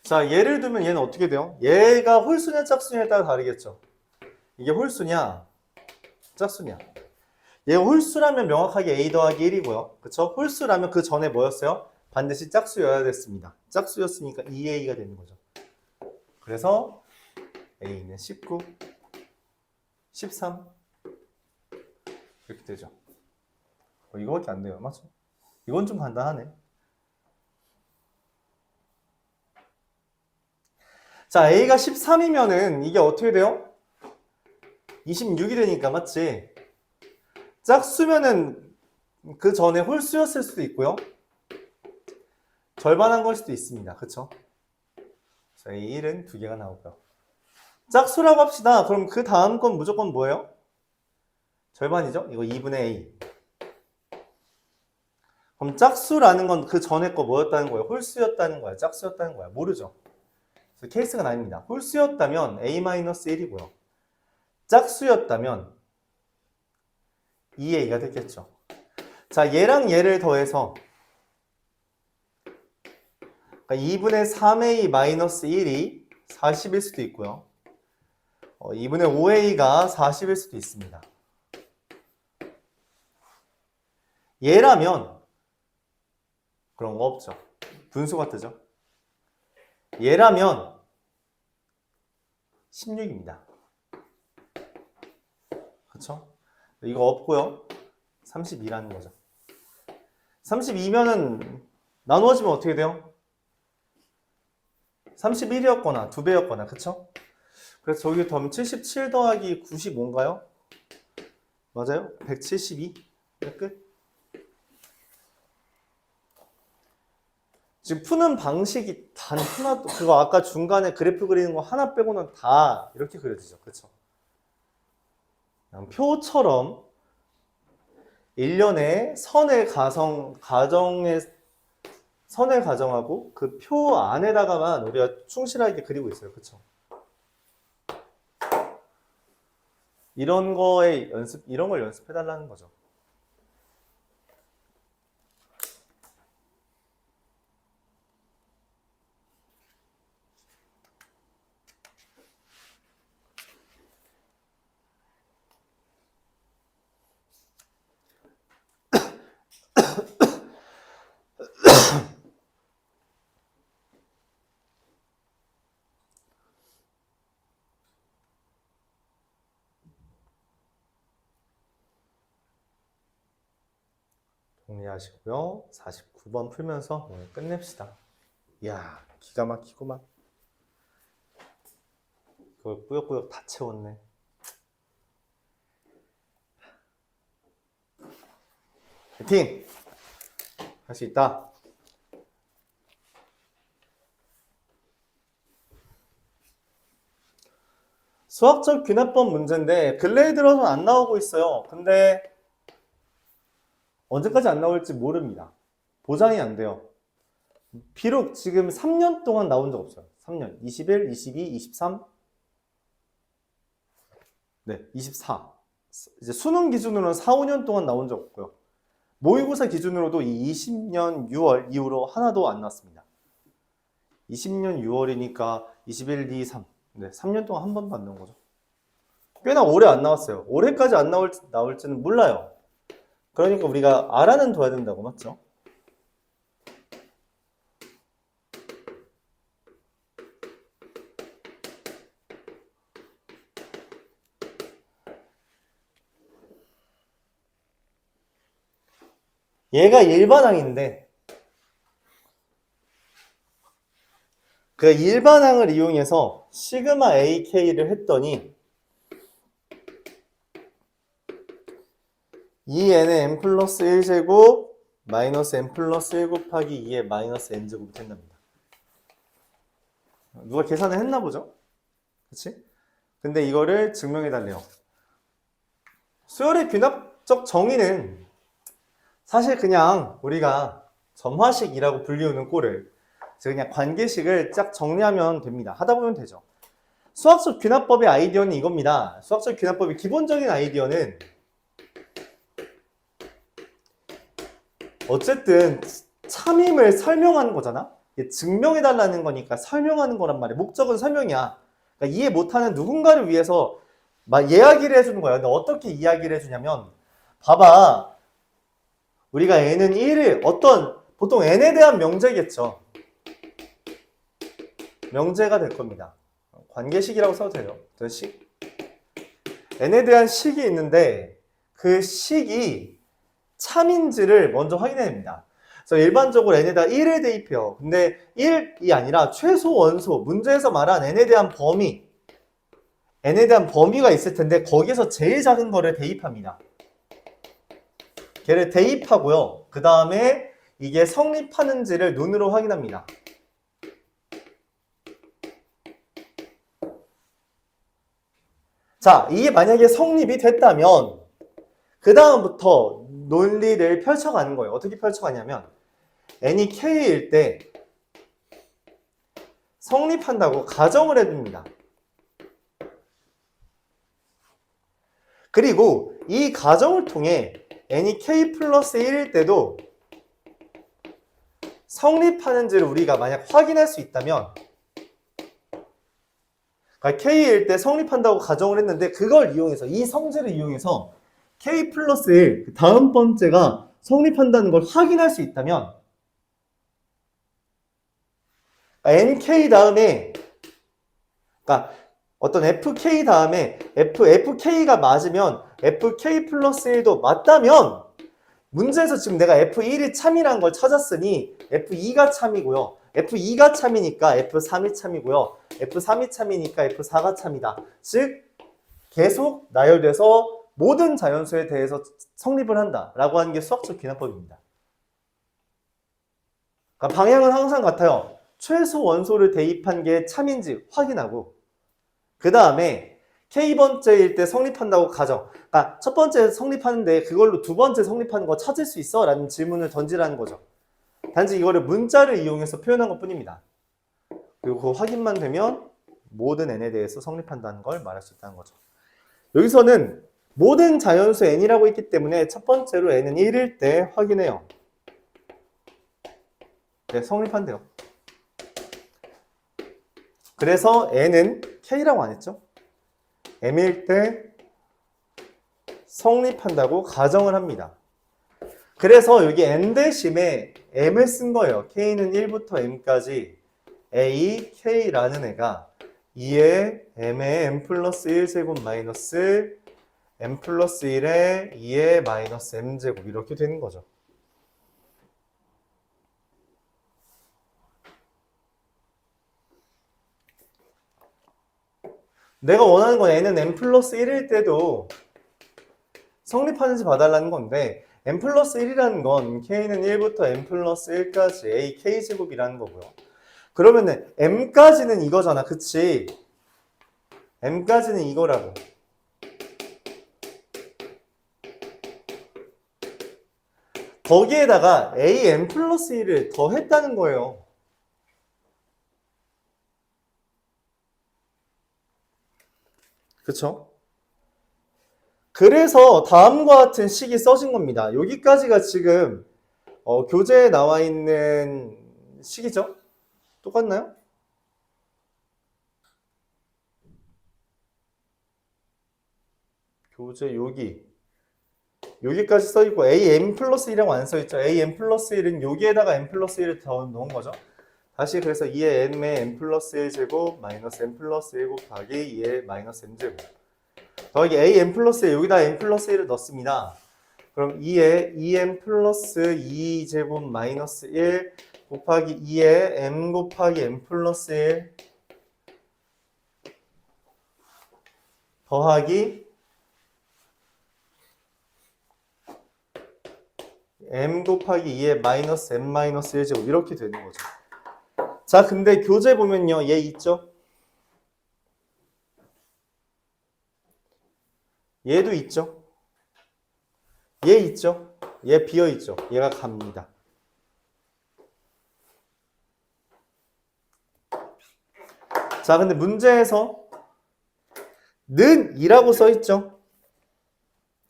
자, 예를 들면 얘는 어떻게 돼요? 얘가 홀수냐 짝수냐에 따라 다르겠죠. 이게 홀수냐 짝수냐. 얘가 홀수라면 명확하게 A 더하기 1이고요. 그쵸? 홀수라면 그 전에 뭐였어요? 반드시 짝수여야 됐습니다. 짝수였으니까 2A가 되는 거죠. 그래서 A는 19, 13 이렇게 되죠. 이거밖에 안 돼요. 맞죠? 이건 좀 간단하네. 자, A가 13이면은 이게 어떻게 돼요? 26이 되니까 맞지? 짝수면은 그 전에 홀수였을 수도 있고요. 절반한 걸 수도 있습니다. 그쵸? 자, A1은 2개가 나오고요. 짝수라고 합시다. 그럼 그 다음 건 무조건 뭐예요? 절반이죠? 이거 2분의 A. 그럼 짝수라는 건 그 전에 거 뭐였다는 거예요? 홀수였다는 거야? 짝수였다는 거야? 모르죠? 그래서 케이스가 아닙니다. 홀수였다면 A-1이고요. 짝수였다면 2A가 됐겠죠. 자, 얘랑 얘를 더해서 그러니까 2분의 3A-1이 40일 수도 있고요. 2분의 5A가 40일 수도 있습니다. 얘라면 그런 거 없죠. 분수가 뜨죠. 얘라면 16입니다. 그쵸? 이거 없고요. 32라는 거죠. 32면은 나누어지면 어떻게 돼요? 31이었거나 2배였거나, 그쵸? 그래서 저기 더하면 77 더하기 90 뭔가요? 맞아요? 172. 끝. 지금 푸는 방식이 단 하나도, 그거 아까 중간에 그래프 그리는 거 하나 빼고는 다 이렇게 그려지죠. 그쵸? 그냥 표처럼 일련의 선을 가정하고 그 표 안에다가만 우리가 충실하게 그리고 있어요. 그쵸? 이런 걸 연습해달라는 거죠. 정리하시고요. 49번 풀면서 오늘 끝냅시다. 이야, 기가 막히구만. 그걸 꾸역꾸역 다 채웠네. 파이팅! 할 수 있다. 수학적 균합법 문제인데 근래에 들어서는 안 나오고 있어요. 근데 언제까지 안 나올지 모릅니다. 보장이 안 돼요. 비록 지금 3년 동안 나온 적 없어요. 3년. 21, 22, 23, 네, 24. 이제 수능 기준으로는 4, 5년 동안 나온 적 없고요. 모의고사 기준으로도 이 20년 6월 이후로 하나도 안 나왔습니다. 20년 6월이니까 21, 2, 3. 네, 3년 동안 한 번도 안 나온 거죠. 꽤나 오래 안 나왔어요. 올해까지 안 나올지는 몰라요. 그러니까 우리가 알아는 둬야 된다고, 맞죠? 얘가 일반항인데 그 일반항을 이용해서 시그마 AK를 했더니 2n의 n 플러스 1제곱 마이너스 n 플러스 1 곱하기 2의 마이너스 n제곱이 된답니다. 누가 계산을 했나 보죠? 그치? 근데 이거를 증명해 달래요. 수열의 균합적 정의는 사실 그냥 우리가 점화식이라고 불리우는 꼴을 그냥 관계식을 쫙 정리하면 됩니다. 하다 보면 되죠. 수학적 균합법의 아이디어는 이겁니다. 수학적 균합법의 기본적인 아이디어는 어쨌든 참임을 설명하는 거잖아. 증명해달라는 거니까 설명하는 거란 말이야. 목적은 설명이야. 그러니까 이해 못하는 누군가를 위해서 막 이야기를 해주는 거야. 근데 어떻게 이야기를 해주냐면 봐봐. 우리가 n은 1을 보통 n에 대한 명제겠죠. 명제가 될 겁니다. 관계식이라고 써도 돼요. 어떤 식? n에 대한 식이 있는데 그 식이 참인지를 먼저 확인해야 됩니다. 그래서 일반적으로 n에다 1을 대입해요. 근데 1이 아니라 최소 원소, 문제에서 말한 n에 대한 범위가 있을 텐데 거기서 제일 작은 거를 대입합니다. 걔를 대입하고요. 그 다음에 이게 성립하는지를 눈으로 확인합니다. 자, 이게 만약에 성립이 됐다면 그 다음부터 논리를 펼쳐가는 거예요. 어떻게 펼쳐가냐면 n이 k일 때 성립한다고 가정을 해줍니다. 그리고 이 가정을 통해 n이 k 플러스 1일 때도 성립하는지를 우리가 만약 확인할 수 있다면 그러니까 k일 때 성립한다고 가정을 했는데 그걸 이용해서 이 성질을 이용해서 k 플러스 1 다음 번째가 성립한다는 걸 확인할 수 있다면 nk 다음에 그러니까 어떤 fk 다음에 fk가 맞으면 fk 플러스 1도 맞다면 문제에서 지금 내가 F1이 참이라는 걸 찾았으니 F2가 참이고요. F2가 참이니까 F3이 참이고요. F3이 참이니까 F4가 참이다. 즉 계속 나열돼서 모든 자연수에 대해서 성립을 한다라고 하는 게 수학적 귀납법입니다. 그러니까 방향은 항상 같아요. 최소 원소를 대입한 게 참인지 확인하고 그 다음에 K번째일 때 성립한다고 가정. 그러니까 첫 번째 성립하는데 그걸로 두 번째 성립하는 거 찾을 수 있어? 라는 질문을 던지라는 거죠. 단지 이거를 문자를 이용해서 표현한 것 뿐입니다. 그리고 그 확인만 되면 모든 n에 대해서 성립한다는 걸 말할 수 있다는 거죠. 여기서는 모든 자연수 n이라고 있기 때문에 첫 번째로 n은 1일 때 확인해요. 네, 성립한대요. 그래서 n은 k라고 안 했죠? m일 때 성립한다고 가정을 합니다. 그래서 여기 n 대심에 m을 쓴 거예요. k는 1부터 m까지 a, k라는 애가 2의 m의 m 플러스 1제곱 마이너스 m 플러스 1의 2의 마이너스 m제곱 이렇게 되는 거죠. 내가 원하는 건 n은 m 플러스 1일 때도 성립하는지 봐달라는 건데 m 플러스 1이라는 건 k는 1부터 m 플러스 1까지 a k제곱이라는 거고요. 그러면은 m까지는 이거잖아. 그치? m까지는 이거라고. 거기에다가 a m 플러스 1을 더했다는 거예요. 그쵸? 그래서 다음과 같은 식이 써진 겁니다. 여기까지가 지금 교재에 나와 있는 식이죠? 똑같나요? 교재 여기까지 써있고 a m 플러스 1이라고 안 써있죠? a m 플러스 1은 여기에다가 m 플러스 1을 더 넣은 거죠? 다시 그래서 2의 m의 m 플러스 1제곱 마이너스 m 플러스 1 곱하기 2의 마이너스 m제곱 더하기 a m 플러스 1 여기다 m 플러스 1을 넣습니다. 그럼 2의 2m 플러스 2제곱 마이너스 1 곱하기 2의 m 곱하기 m 플러스 1 더하기 m 곱하기 2의 마이너스 m 마이너스 1제곱 이렇게 되는 거죠. 자, 근데 교재 보면요. 얘 있죠? 얘도 있죠? 얘 있죠? 얘 비어있죠? 얘가 갑니다. 자, 근데 문제에서 는 2라고 써있죠?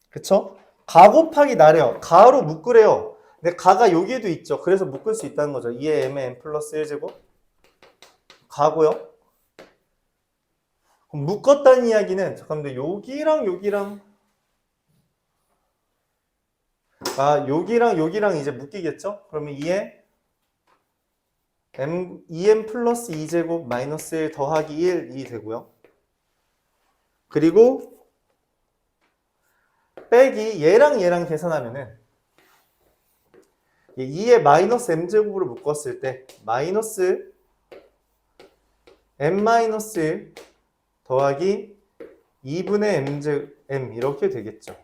그쵸? 가 곱하기 나래요. 가로 묶으래요. 근데 가가 여기에도 있죠. 그래서 묶을 수 있다는 거죠. 2의 m의 m 플러스 1제곱 가고요. 그럼 묶었다는 이야기는 잠깐만 여기랑 여기랑 여기랑 이제 묶이겠죠? 그러면 2의 m 플러스 2제곱 마이너스 1 더하기 1이 되고요. 그리고 빼기 얘랑 계산하면은 2의 마이너스 m제곱으로 묶었을 때 마이너스 m 마이너스 1 더하기 2분의 m 이렇게 되겠죠.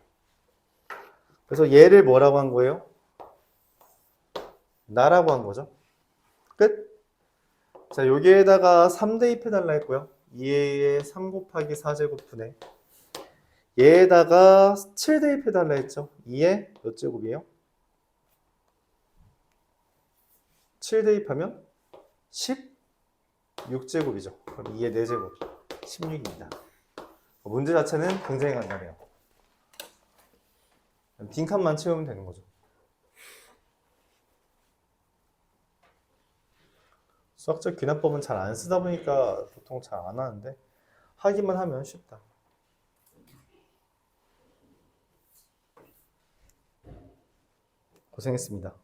그래서 얘를 뭐라고 한 거예요? 나라고 한 거죠. 끝. 자, 여기에다가 3 대입해달라 했고요. 2의 3 곱하기 4제곱분의 얘에다가 7 대입해달라 했죠. 2의 몇 제곱이에요? 7 대입하면 16제곱이죠. 그럼 2의 4제곱 16입니다. 문제 자체는 굉장히 간단해요. 빈칸만 채우면 되는 거죠. 수학적 귀납법은 잘 안 쓰다 보니까 보통 잘 안 하는데 하기만 하면 쉽다. 고생했습니다.